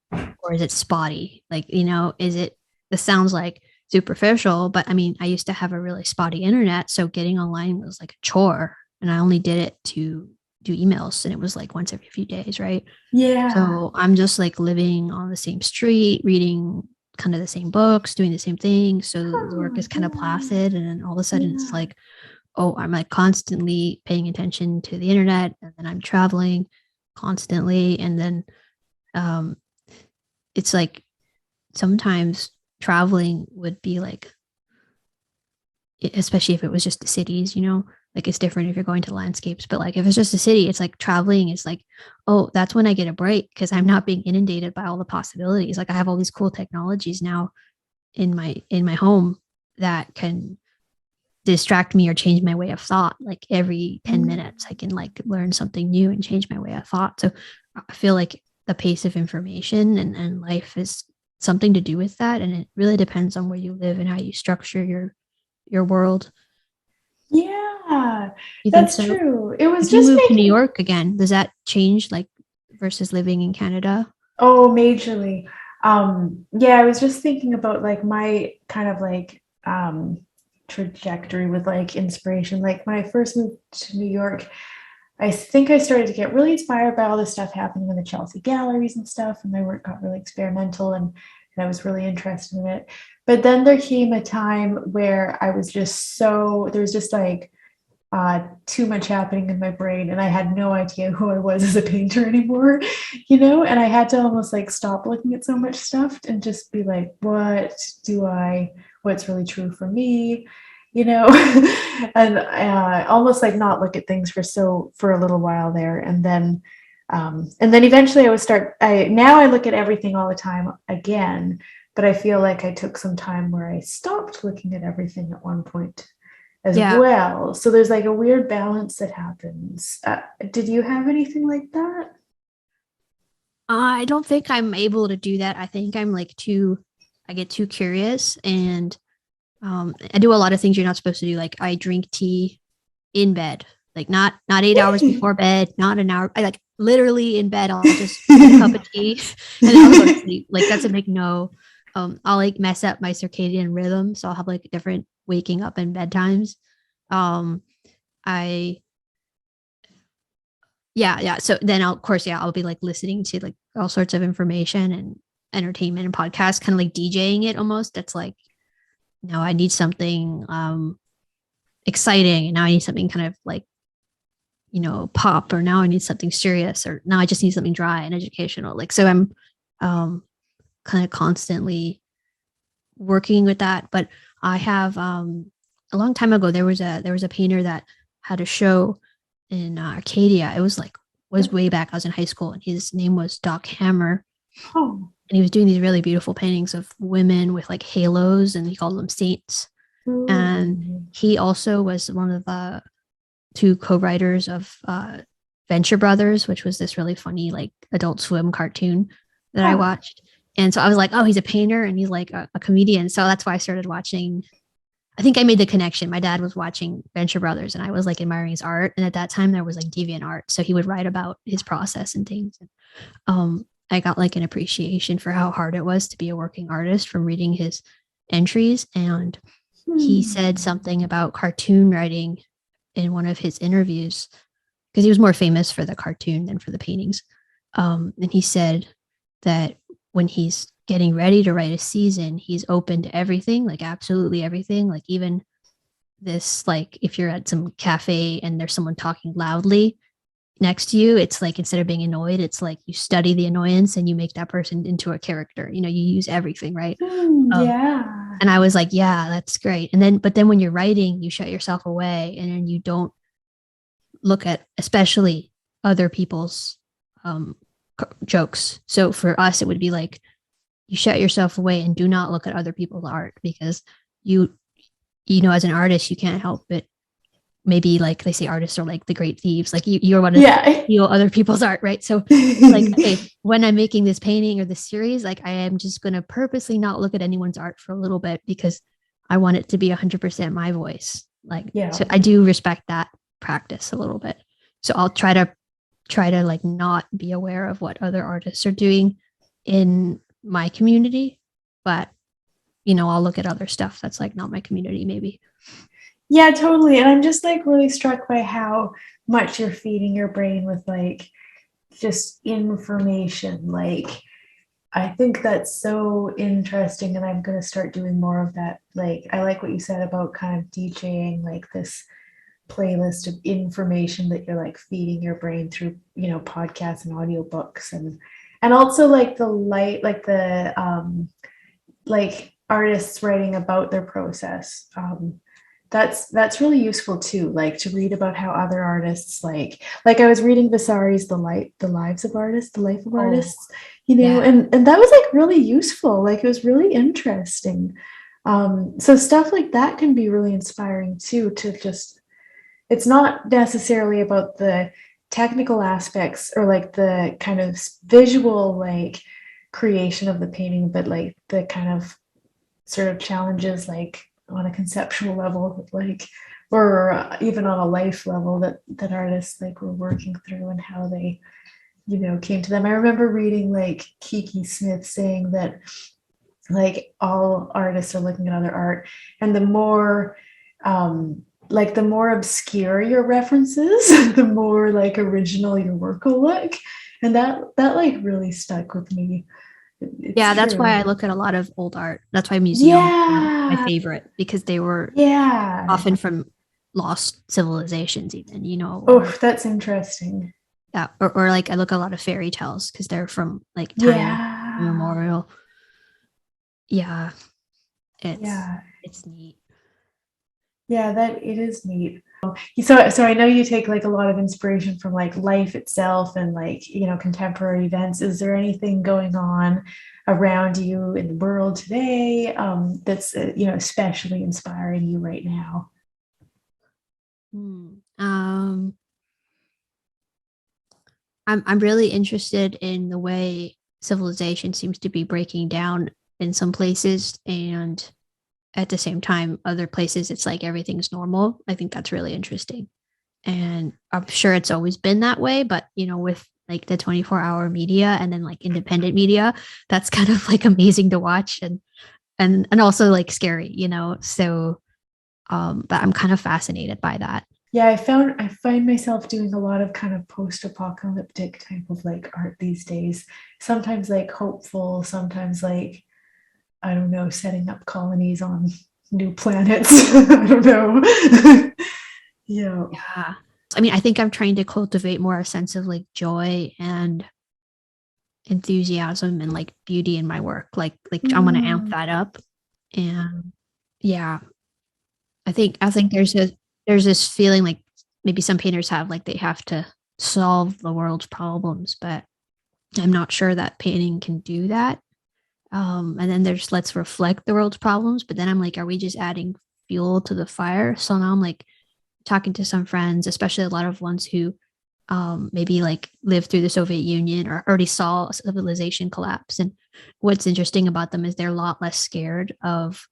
or is it spotty? Like, is it, this sounds like superficial, but I mean, I used to have a really spotty internet. So getting online was like a chore, and I only did it to do emails, and it was like once every few days. Right. Yeah. So I'm just like living on the same street, reading kind of the same books, doing the same thing. So the work Oh, is kind of yeah. placid. And then all of a sudden it's Yeah. like, oh, I'm like constantly paying attention to the internet, and then I'm traveling constantly. And then um, it's like sometimes traveling would be like, especially if it was just the cities, like it's different if you're going to landscapes, but like if it's just a city, it's like traveling is like, oh, that's when I get a break because I'm not being inundated by all the possibilities. Like I have all these cool technologies now in my home that can distract me or change my way of thought. Like every 10 Mm. minutes I can like learn something new and change my way of thought. So I feel like the pace of information and life is something to do with that, and it really depends on where you live and how you structure your world. Yeah, You think that's so? true. It was If you just move to New making, York again, does that change like versus living in Canada? oh, majorly. Yeah, I was just thinking about like my kind of like trajectory with like inspiration. Like when I first moved to New York, I think I started to get really inspired by all this stuff happening in the Chelsea galleries and stuff, and my work got really experimental and I was really interested in it. But then there came a time where I was just so, there was just like too much happening in my brain and I had no idea who I was as a painter anymore, and I had to almost like stop looking at so much stuff and just be like, what's really true for me, and almost like not look at things for a little while there. And then eventually now I look at everything all the time again, but I feel like I took some time where I stopped looking at everything at one point as Yeah. well. So there's like a weird balance that happens. Did you have anything like that? I don't think I'm able to do that. I think I get too curious, and I do a lot of things you're not supposed to do. Like I drink tea in bed, like not 8 hours before bed, not an hour. I like literally in bed, I'll just make a cup of tea and then I'll go to sleep. Like that's a big no. I'll like mess up my circadian rhythm. So I'll have like different waking up and bedtimes. Um, I yeah. So then I'll, of course, yeah, I'll be like listening to like all sorts of information and entertainment and podcasts, kind of like DJing it almost. That's like, no, I need something exciting, and now I need something kind of like, pop, or now I need something serious, or now I just need something dry and educational. Like, so I'm kind of constantly working with that. But I have a long time ago there was a painter that had a show in Arcadia. It was way back. I was in high school, and his name was Doc Hammer, Oh. and he was doing these really beautiful paintings of women with like halos, and he called them saints. And he also was one of the two co-writers of Venture Brothers, which was this really funny like Adult Swim cartoon that I watched. And so I was like, oh, he's a painter and he's like a comedian. So that's why I started watching. I think I made the connection. My dad was watching Venture Brothers and I was like admiring his art. And at that time there was like deviant art. So he would write about his process and things. I got like an appreciation for how hard it was to be a working artist from reading his entries. And he said something about cartoon writing in one of his interviews, because he was more famous for the cartoon than for the paintings. And he said that when he's getting ready to write a season, he's open to everything, like absolutely everything. Like even this, like if you're at some cafe and there's someone talking loudly next to you, it's like instead of being annoyed, it's like you study the annoyance and you make that person into a character. You use everything, right? Yeah. And I was like, yeah, that's great. But then when you're writing, you shut yourself away and then you don't look at, especially other people's jokes. So for us, it would be like, you shut yourself away and do not look at other people's art, because as an artist, you can't help it. Maybe like they say artists are like the great thieves. Like you're one of steal other people's art, right? So like, okay, when I'm making this painting or this series, like I am just going to purposely not look at anyone's art for a little bit, because I want it to be 100% my voice. Like, so I do respect that practice a little bit. So I'll try to like not be aware of what other artists are doing in my community, but I'll look at other stuff that's like not my community maybe. Yeah, totally. And I'm just like really struck by how much you're feeding your brain with like just information. Like, I think that's so interesting, and I'm going to start doing more of that. Like, I like what you said about kind of DJing, like this playlist of information that you're like feeding your brain through, podcasts and audiobooks, and also like like artists writing about their process. That's really useful too, like to read about how other artists like I was reading Vasari's the life of artists, and that was like really useful. Like it was really interesting. So stuff like that can be really inspiring too, to just, it's not necessarily about the technical aspects or like the kind of visual like creation of the painting, but like the kind of sort of challenges like on a conceptual level, like, or even on a life level that artists like were working through, and how they came to them. I remember reading like Kiki Smith saying that like all artists are looking at other art, and the more the more obscure your references, the more like original your work will look. And that like really stuck with me. That's why I look at a lot of old art. That's why museums are my favorite, because they were often from lost civilizations even, Oh, that's interesting. Yeah. Or like I look at a lot of fairy tales because they're from like time immemorial. Yeah. It's neat. Yeah, that it is neat. So I know you take like a lot of inspiration from like life itself and like, contemporary events. Is there anything going on around you in the world today that's, especially inspiring you right now? I'm really interested in the way civilization seems to be breaking down in some places, and at the same time, other places it's like everything's normal. I think that's really interesting. And I'm sure it's always been that way, but with like the 24-hour media and then like independent media, that's kind of like amazing to watch and also like scary, so but I'm kind of fascinated by that. Yeah, I find myself doing a lot of kind of post-apocalyptic type of like art these days. Sometimes like hopeful, sometimes like I don't know, setting up colonies on new planets. I don't know. Yeah. Yeah, I mean, I think I'm trying to cultivate more a sense of like joy and enthusiasm and like beauty in my work, like I want to amp Mm, that up. And yeah, I think there's this feeling like maybe some painters have, like they have to solve the world's problems, but I'm not sure that painting can do that. And then there's let's reflect the world's problems, but then I'm like, are we just adding fuel to the fire? So now I'm like talking to some friends, especially a lot of ones who maybe like lived through the Soviet Union or already saw civilization collapse. And what's interesting about them is they're a lot less scared of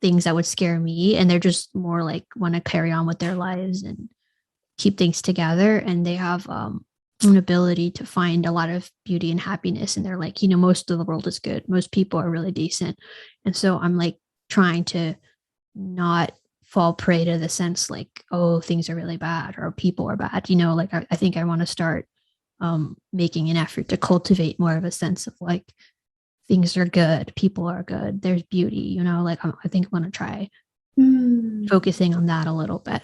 things that would scare me, and they're just more like want to carry on with their lives and keep things together. And they have an ability to find a lot of beauty and happiness. And they're like, most of the world is good. Most people are really decent. And so I'm like trying to not fall prey to the sense like, oh, things are really bad or people are bad. Like I think I want to start making an effort to cultivate more of a sense of like things are good, people are good, there's beauty, like I think I'm going to try mm. focusing on that a little bit.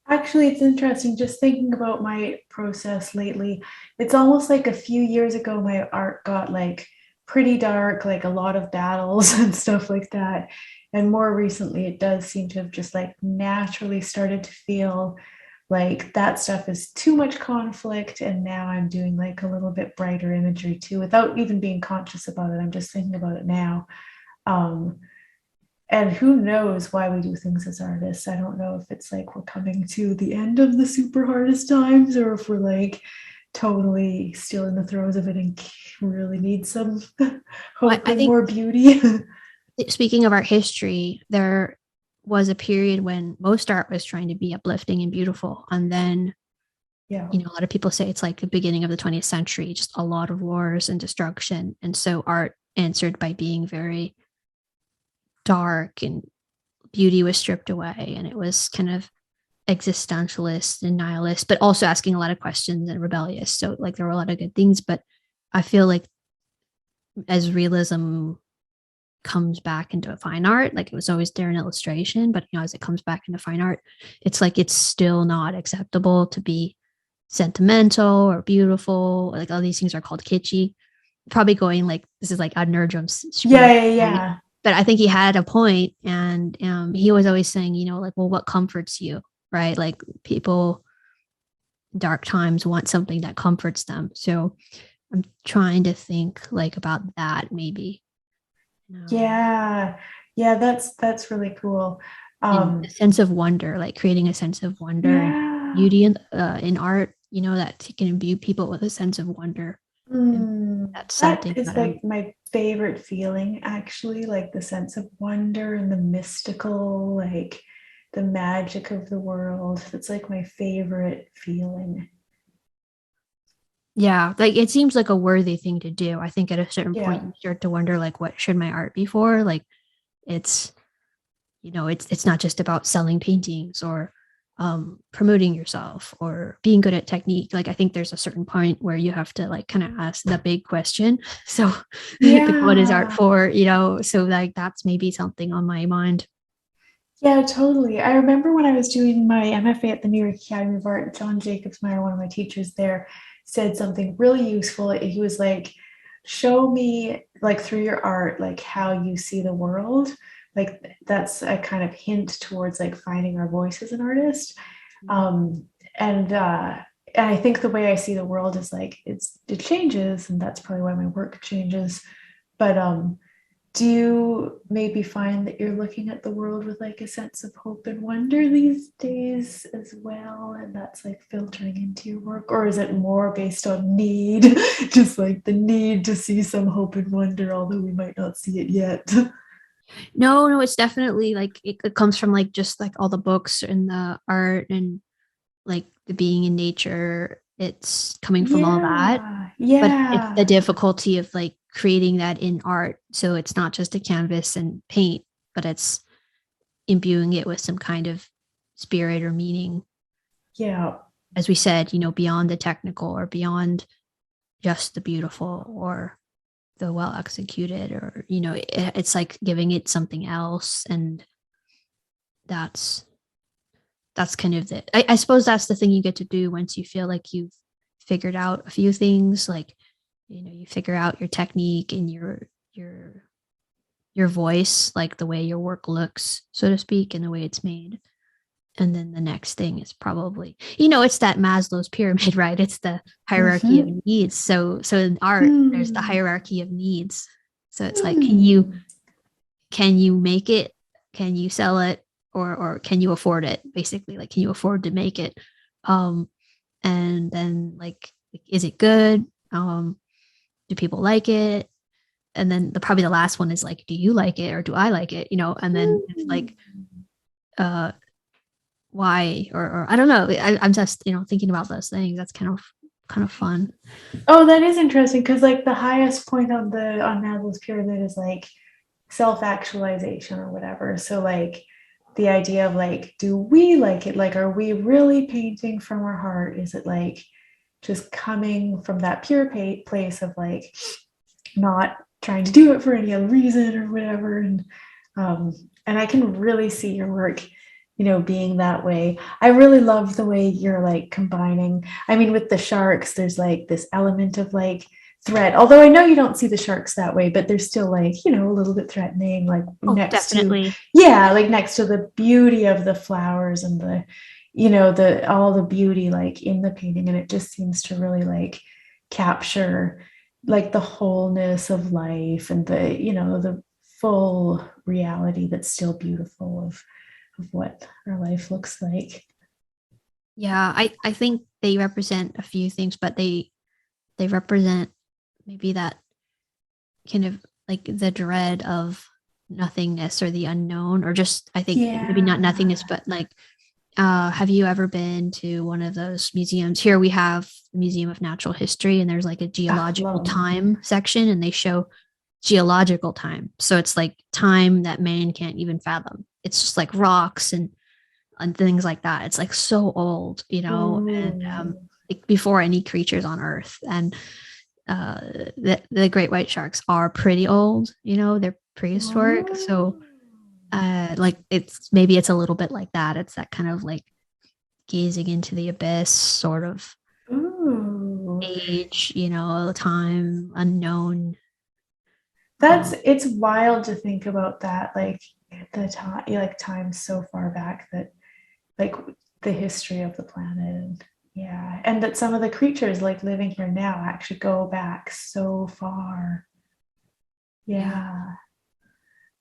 Actually, it's interesting just thinking about my process lately. It's almost like a few years ago, my art got like pretty dark, like a lot of battles and stuff like that. And more recently, it does seem to have just like naturally started to feel like that stuff is too much conflict. And now I'm doing like a little bit brighter imagery too, without even being conscious about it. I'm just thinking about it now. Um, and who knows why we do things as artists. I don't know if it's like we're coming to the end of the super hardest times or if we're like totally still in the throes of it and really need some Well, hope I and think more beauty. speaking of art history, there was a period when most art was trying to be uplifting and beautiful. And then, Yeah. a lot of people say it's like the beginning of the 20th century, just a lot of wars and destruction. And so art answered by being very dark and beauty was stripped away. And it was kind of existentialist and nihilist, but also asking a lot of questions and rebellious. So, like, there were a lot of good things, but I feel like as realism comes back into fine art, like it was always there in illustration, but as it comes back into fine art, it's like it's still not acceptable to be sentimental or beautiful. Like all these things are called kitschy. Probably going like this is like a Nerdrum's Yeah, spiel, yeah, right? yeah. But I think he had a point, and he was always saying, like, well, what comforts you, right? Like people, dark times want something that comforts them. So I'm trying to think like about that maybe. Um, Yeah. Yeah, that's really cool. and a Um, sense of wonder, like creating a sense of wonder and yeah. beauty in art, that can imbue people with a sense of wonder. And that's That something is that I'm, like my favorite feeling, actually, like the sense of wonder and the mystical, like the magic of the world. That's like my favorite feeling. yeah, like it seems like a worthy thing to do. I think at a certain point Yeah. you start to wonder, like, what should my art be for? Like, it's, it's not just about selling paintings or promoting yourself or being good at technique. Like I think there's a certain point where you have to like kind of ask the big question. So like what is art Yeah. for? So like that's maybe something on my mind. Yeah, totally. I remember when I was doing my MFA at the New York Academy of Art, John Jacobsmeyer, one of my teachers there, said something really useful. He was like, show me like through your art, like how you see the world. Like that's a kind of hint towards like finding our voice as an artist. Um, and I think the way I see the world is like it changes, and that's probably why my work changes. But do you maybe find that you're looking at the world with like a sense of hope and wonder these days as well, and that's like filtering into your work, or is it more based on need, just like the need to see some hope and wonder, although we might not see it yet? No, no, it's definitely like it comes from like just like all the books and the art and like the being in nature it's coming from all that. But it's the Yeah. difficulty of like creating that in art. So it's not just a canvas and paint, but it's imbuing it with some kind of spirit or meaning. Yeah. As we said, beyond the technical or beyond just the beautiful or the well executed, or it's like giving it something else. And that's kind of I suppose that's the thing you get to do once you feel like you've figured out a few things, like you figure out your technique and your voice, like the way your work looks, so to speak, and the way it's made. And then the next thing is probably, it's that Maslow's pyramid, right? It's the hierarchy of Mm-hmm. needs. So in art, there's the Mm. hierarchy of needs. So it's like, Mm. can you make it? Can you sell it? Or can you afford it? Basically, like, can you afford to make it? And then like, is it good? Do people like it? And then probably the last one is like, do you like it or do I like it? And then it's Mm. like, uh, why or I don't know. I'm just thinking about those things. That's kind of fun. Oh, that is interesting because like the highest point on Maslow's pyramid is like self-actualization or whatever. So like the idea of like, do we like it? Like, are we really painting from our heart? Is it like just coming from that pure place of like not trying to do it for any other reason or whatever? Um, and I can really see your work, being that way. I really love the way you're like combining. I mean, with the sharks, there's like this element of like threat. Although I know you don't see the sharks that way, but they're still like, a little bit threatening, like Oh, next to, definitely. yeah, like next to the beauty of the flowers and the all the beauty like in the painting. And it just seems to really like capture like the wholeness of life and the full reality that's still beautiful of what our life looks like. Yeah, I think they represent a few things, but they represent maybe that kind of like the dread of nothingness or the unknown, or just, I think maybe not nothingness, Yeah. but like, have you ever been to one of those museums? Here we have the Museum of Natural History, and there's like a Ah, geological love them. time section, and they show geological time. So it's like time that man can't even fathom. It's just like rocks and things like that. It's like so old, and Ooh. like before any creatures on Earth. And the great white sharks are pretty old, they're prehistoric. So Ooh. like it's a little bit like that. It's that kind of like gazing into the abyss sort of Ooh. age, time unknown. It's wild to think about that, like the time, like time so far back that like the history of the planet. Yeah, and that some of the creatures like living here now actually go back so far. Yeah, Yeah.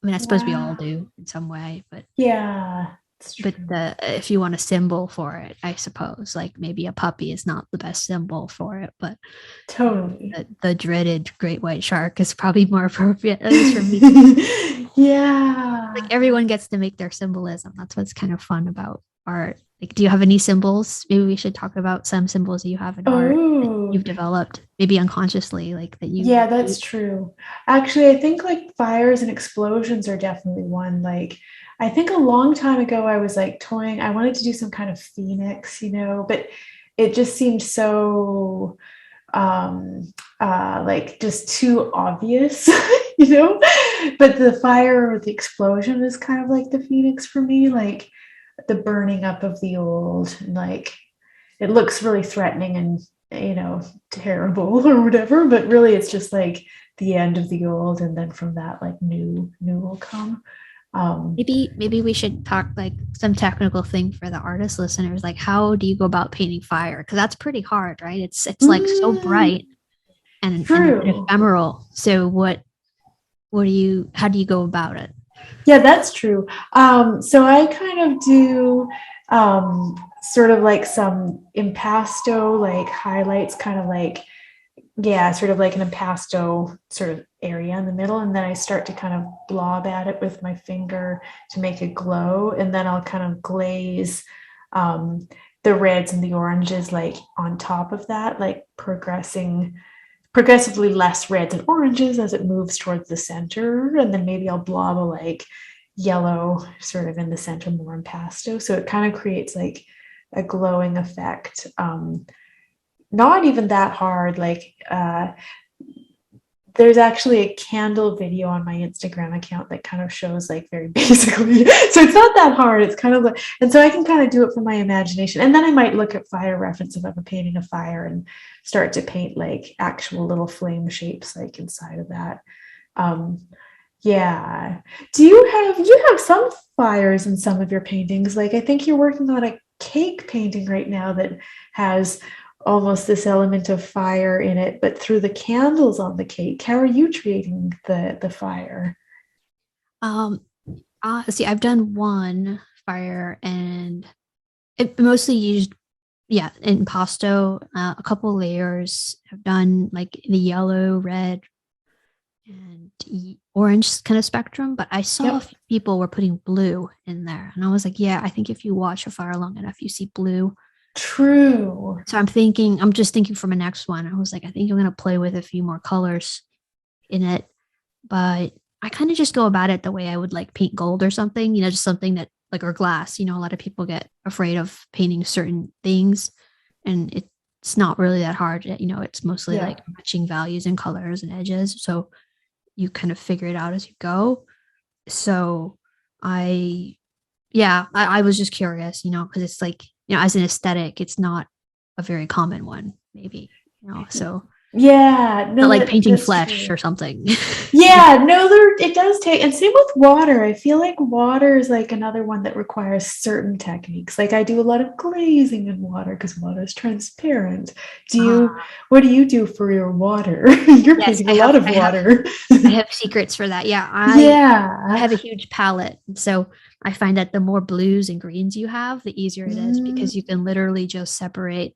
I mean, I suppose we all Wow. do in some way, Yeah, it's but true. the if you want a symbol for it, I suppose like maybe a puppy is not the best symbol for it, but Totally. the dreaded great white shark is probably more appropriate, at least for me. Like Yeah. everyone gets to make their symbolism. That's what's kind of fun about art. Like, do you have any symbols? Maybe we should talk about some symbols that you have in art that Oh, you've developed, maybe unconsciously, like that you yeah, that's repeat. true. Actually, I think like fires and explosions are definitely one. Like, I think a long time ago, I was like toying, I wanted to do some kind of phoenix, but it just seemed so like just too obvious, you know. But the fire or the explosion is kind of like the phoenix for me, like the burning up of the old, and like it looks really threatening and terrible or whatever, but really it's just like the end of the old, and then from that like new will come. um Maybe we should talk like some technical thing for the artist listeners. Like, how do you go about painting fire? Because that's pretty hard, right? It's like so mm, bright and True. ephemeral. So what do you how do you go about it? Yeah, that's true. So I kind of do sort of like some impasto, like highlights, kind of like, yeah, sort of like an impasto sort of area in the middle. And then I start to kind of blob at it with my finger to make it glow. And then I'll kind of glaze um, the reds and the oranges like on top of that, like progressively less reds and oranges as it moves towards the center. And then maybe I'll blob a like yellow sort of in the center, more impasto. So it kind of creates like a glowing effect. Not even that hard. Like there's actually a candle video on my Instagram account that kind of shows like very basically. So it's not that hard. It's kind of like, and so I can kind of do it from my imagination. And then I might look at fire reference if I'm painting a fire and start to paint like actual little flame shapes like inside of that. Yeah. You have some fires in some of your paintings? Like I think you're working on a cake painting right now that has almost this element of fire in it, but through the candles on the cake. How are you treating the fire? See, I've done one fire and it mostly used, yeah, impasto, a couple layers. I've done like the yellow, red, and orange kind of spectrum, but I saw people were putting blue in there. And I was like, yeah, I think if you watch a fire long enough, you see blue. True. So I'm just thinking for my next one. I was like, I think I'm going to play with a few more colors in it, but I kind of just go about it the way I would like paint gold or something, just something that like, or glass, a lot of people get afraid of painting certain things and it's not really that hard. It's mostly like matching values and colors and edges. So you kind of figure it out as you go. So I was just curious, because it's like, as an aesthetic, it's not a very common one, maybe, so yeah, no, not like painting flesh true. or something. Yeah, no, it does take, and same with water. I feel like water is like another one that requires certain techniques. Like I do a lot of glazing in water because water is transparent. What do you do for your water? You're painting a lot of water. I have secrets for that. Yeah, I have a huge palette, so I find that the more blues and greens you have, the easier it is because you can literally just separate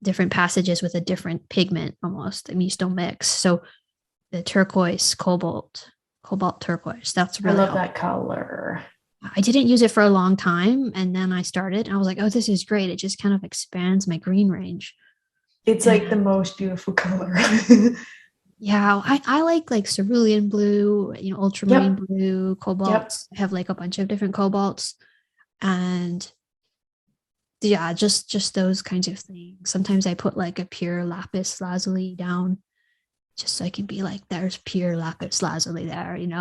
different passages with a different pigment almost. I mean, you still mix. So the turquoise, cobalt turquoise, that's really I love that color. I didn't use it for a long time. And then I started and I was like, oh, this is great. It just kind of expands my green range. It's like the most beautiful color. Yeah, I like cerulean blue, ultramarine blue, cobalt. I have like a bunch of different cobalts. And yeah, just those kinds of things. Sometimes I put like a pure lapis lazuli down just so I can be like, there's pure lapis lazuli there, Totally.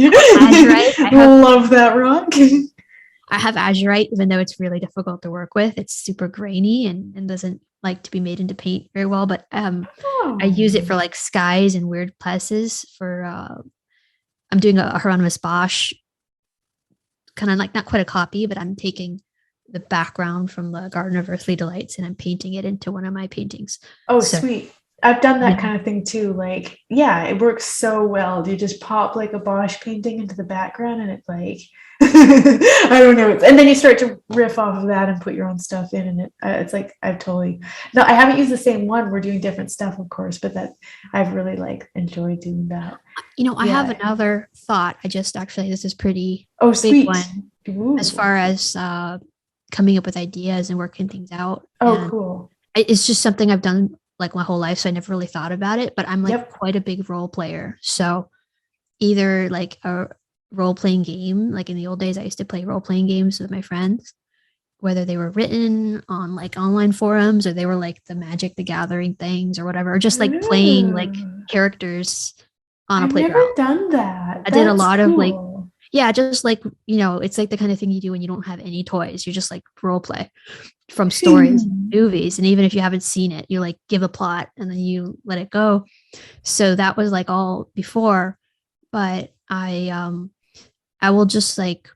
Azurite. I love that rock. I have azurite, even though it's really difficult to work with. It's super grainy and doesn't like to be made into paint very well. But I use it for like skies and weird places. I'm doing a Hieronymus Bosch, kind of like not quite a copy, but I'm taking the background from the Garden of Earthly Delights and I'm painting it into one of my paintings. Oh, so, sweet. I've done that kind of thing too. Like, yeah, it works so well. You just pop like a Bosch painting into the background and it's like, I don't know. And then you start to riff off of that and put your own stuff in. And it's like, I haven't used the same one. We're doing different stuff, of course, but I've really like enjoyed doing that. I have another thought. This is pretty big sweet one. Ooh. As far as coming up with ideas and working things out. Oh, cool. It's just something I've done like my whole life, so I never really thought about it, but I'm like quite a big role player. So either like a role-playing game, like in the old days, I used to play role-playing games with my friends, whether they were written on like online forums or they were like the Magic the Gathering things or whatever, or just like playing like characters on a playground. I've never done that. I did a lot of like, just like, it's like the kind of thing you do when you don't have any toys. You just like role play from stories, movies. And even if you haven't seen it, you like give a plot and then you let it go. So that was like all before, but I will just like,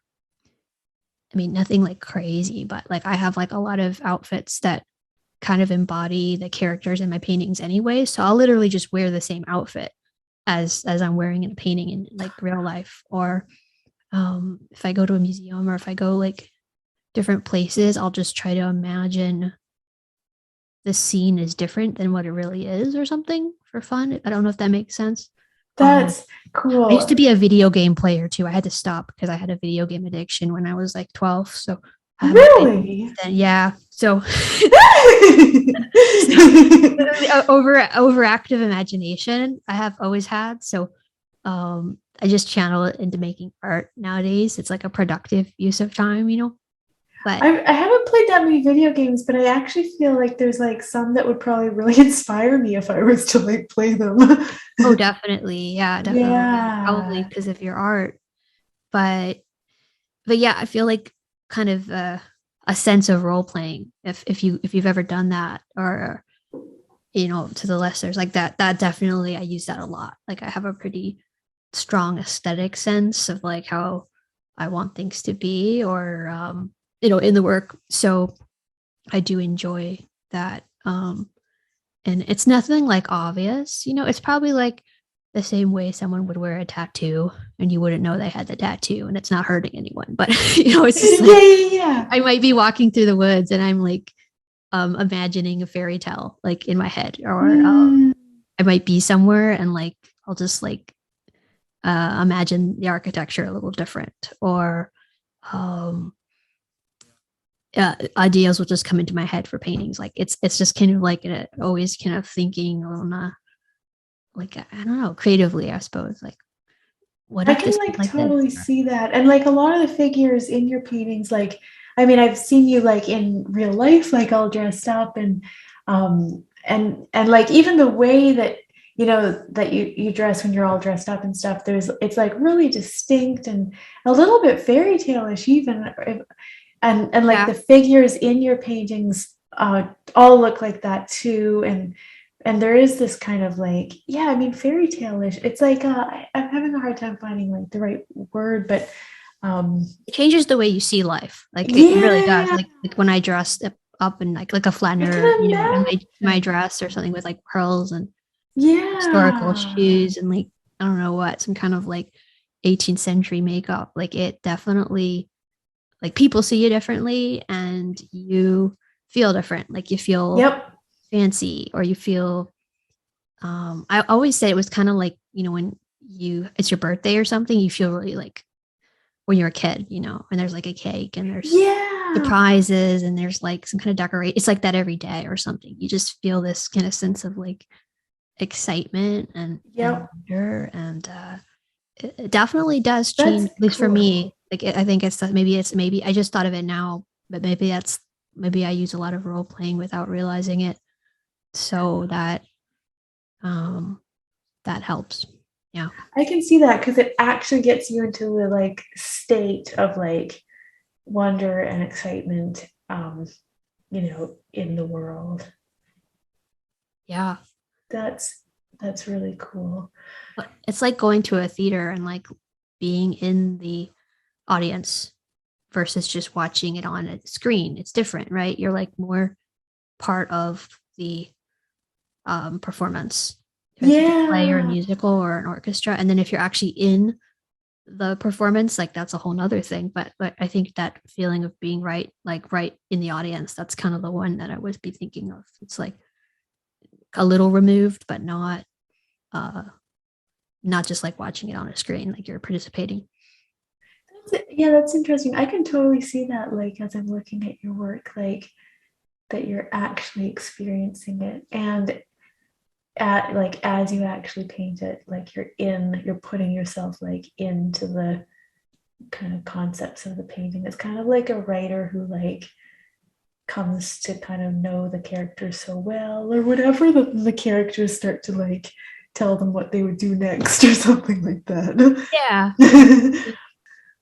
nothing like crazy, but like I have like a lot of outfits that kind of embody the characters in my paintings anyway. So I'll literally just wear the same outfit as I'm wearing in a painting in like real life. Or if I go to a museum or if I go like different places, I'll just try to imagine the scene is different than what it really is or something for fun. I don't know if that makes sense. That's cool. I used to be a video game player too. I had to stop because I had a video game addiction when I was like 12. So I have a big, Really? yeah. So, overactive imagination I have always had. So, I just channel it into making art nowadays. It's like a productive use of time, But I haven't played that many video games, but I actually feel like there's like some that would probably really inspire me if I was to like play them. oh, definitely, yeah, definitely, probably Yeah. because of your art. But yeah, I feel like kind of a sense of role playing. If you've ever done that, or to the listeners, like that definitely I use that a lot. Like I have a pretty strong aesthetic sense of like how I want things to be, or in the work. So I do enjoy that. And it's nothing like obvious. It's probably like the same way someone would wear a tattoo and you wouldn't know they had the tattoo and it's not hurting anyone. But it's just Yeah, like yeah, yeah. I might be walking through the woods and I'm like imagining a fairy tale like in my head, or Mm, I might be somewhere and like I'll just like imagine the architecture a little different, or um ideas will just come into my head for paintings. Like it's just kind of like always kind of thinking on like I don't know, creatively, I suppose. Like, what I if can this was like like this? totally see that. And like a lot of the figures in your paintings, like, I mean, I've seen you like in real life, like all dressed up and like even the way that that you dress when you're all dressed up and stuff, it's like really distinct and a little bit fairy tale-ish even. And like Yeah, the figures in your paintings all look like that too, and there is this kind of like, yeah, I mean, fairy tale-ish. It's like I'm having a hard time finding like the right word, but um it changes the way you see life. Like it really does. yeah, Like when I dress up in like a I flaneur, can in my imagine. dress or something with like pearls and historical Yeah. shoes and like I don't know what, some kind of like 18th century makeup. Like it definitely, like people see you differently and you feel different. Like you feel Yep. fancy, or you feel I always say it was kind of like, when it's your birthday or something, you feel really like when you're a kid, and there's like a cake and there's Yeah. surprises and there's like some kind of decorate. It's like that every day or something. You just feel this kind of sense of like excitement and Yep. wonder, and it definitely does That's change, at least for cool. me. Like I think maybe I just thought of it now, but maybe I use a lot of role playing without realizing it, so um that helps. Yeah. I can see that because it actually gets you into the like state of like wonder and excitement, in the world. Yeah. That's that's really cool. But it's like going to a theater and like being in the audience versus just watching it on a screen. It's different, right? You're like more part of the performance. If it's a play or a Yeah, musical or an orchestra, and then if you're actually in the performance, like that's a whole nother thing. But I think that feeling of being right in the audience, that's kind of the one that I would be thinking of. It's like a little removed, but uh not just like watching it on a screen, like you're participating. yeah, that's interesting. I can totally see that, like as I'm looking at your work, like that you're actually experiencing it, and at like as you actually paint it, like you're putting yourself like into the kind of concepts of the painting. It's kind of like a writer who like comes to kind of know the characters so well or whatever that the characters start to like tell them what they would do next or something like that. Yeah.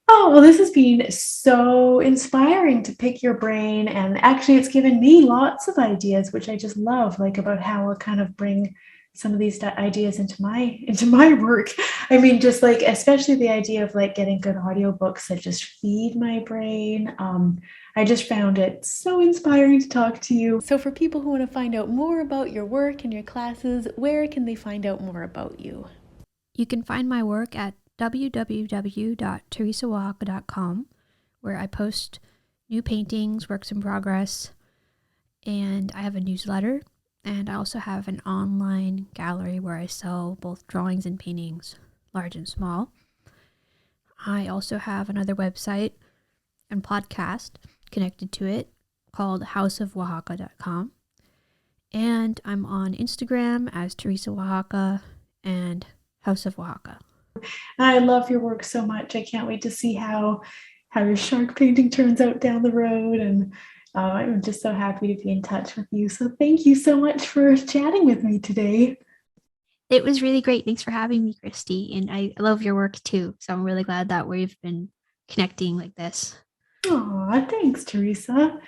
Oh, well, this has been so inspiring to pick your brain. And actually, it's given me lots of ideas, which I just love, like about how I'll kind of bring some of these ideas into my work. I mean, just like especially the idea of like getting good audiobooks that just feed my brain. I just found it so inspiring to talk to you. So, for people who want to find out more about your work and your classes, where can they find out more about you? You can find my work at www.teresaoaxaca.com, where I post new paintings, works in progress, and I have a newsletter. And I also have an online gallery where I sell both drawings and paintings, large and small. I also have another website and podcast connected to it called houseofoaxaca.com. And I'm on Instagram as Teresa Oaxaca and House of Oaxaca. I love your work so much. I can't wait to see how your shark painting turns out down the road. And I'm just so happy to be in touch with you. So thank you so much for chatting with me today. It was really great. Thanks for having me, Kristy. And I love your work too. So I'm really glad that we've been connecting like this. Aw, thanks, Teresa.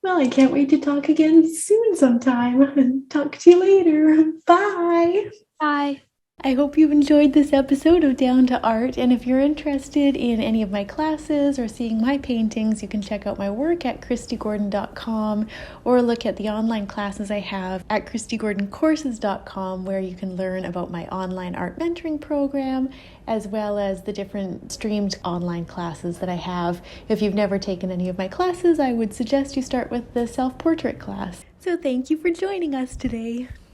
Well, I can't wait to talk again soon sometime. Talk to you later. Bye. Bye. I hope you've enjoyed this episode of Down to Art, and if you're interested in any of my classes or seeing my paintings, you can check out my work at kristygordon.com or look at the online classes I have at kristygordoncourses.com, where you can learn about my online art mentoring program as well as the different streamed online classes that I have. If you've never taken any of my classes, I would suggest you start with the self-portrait class. So thank you for joining us today.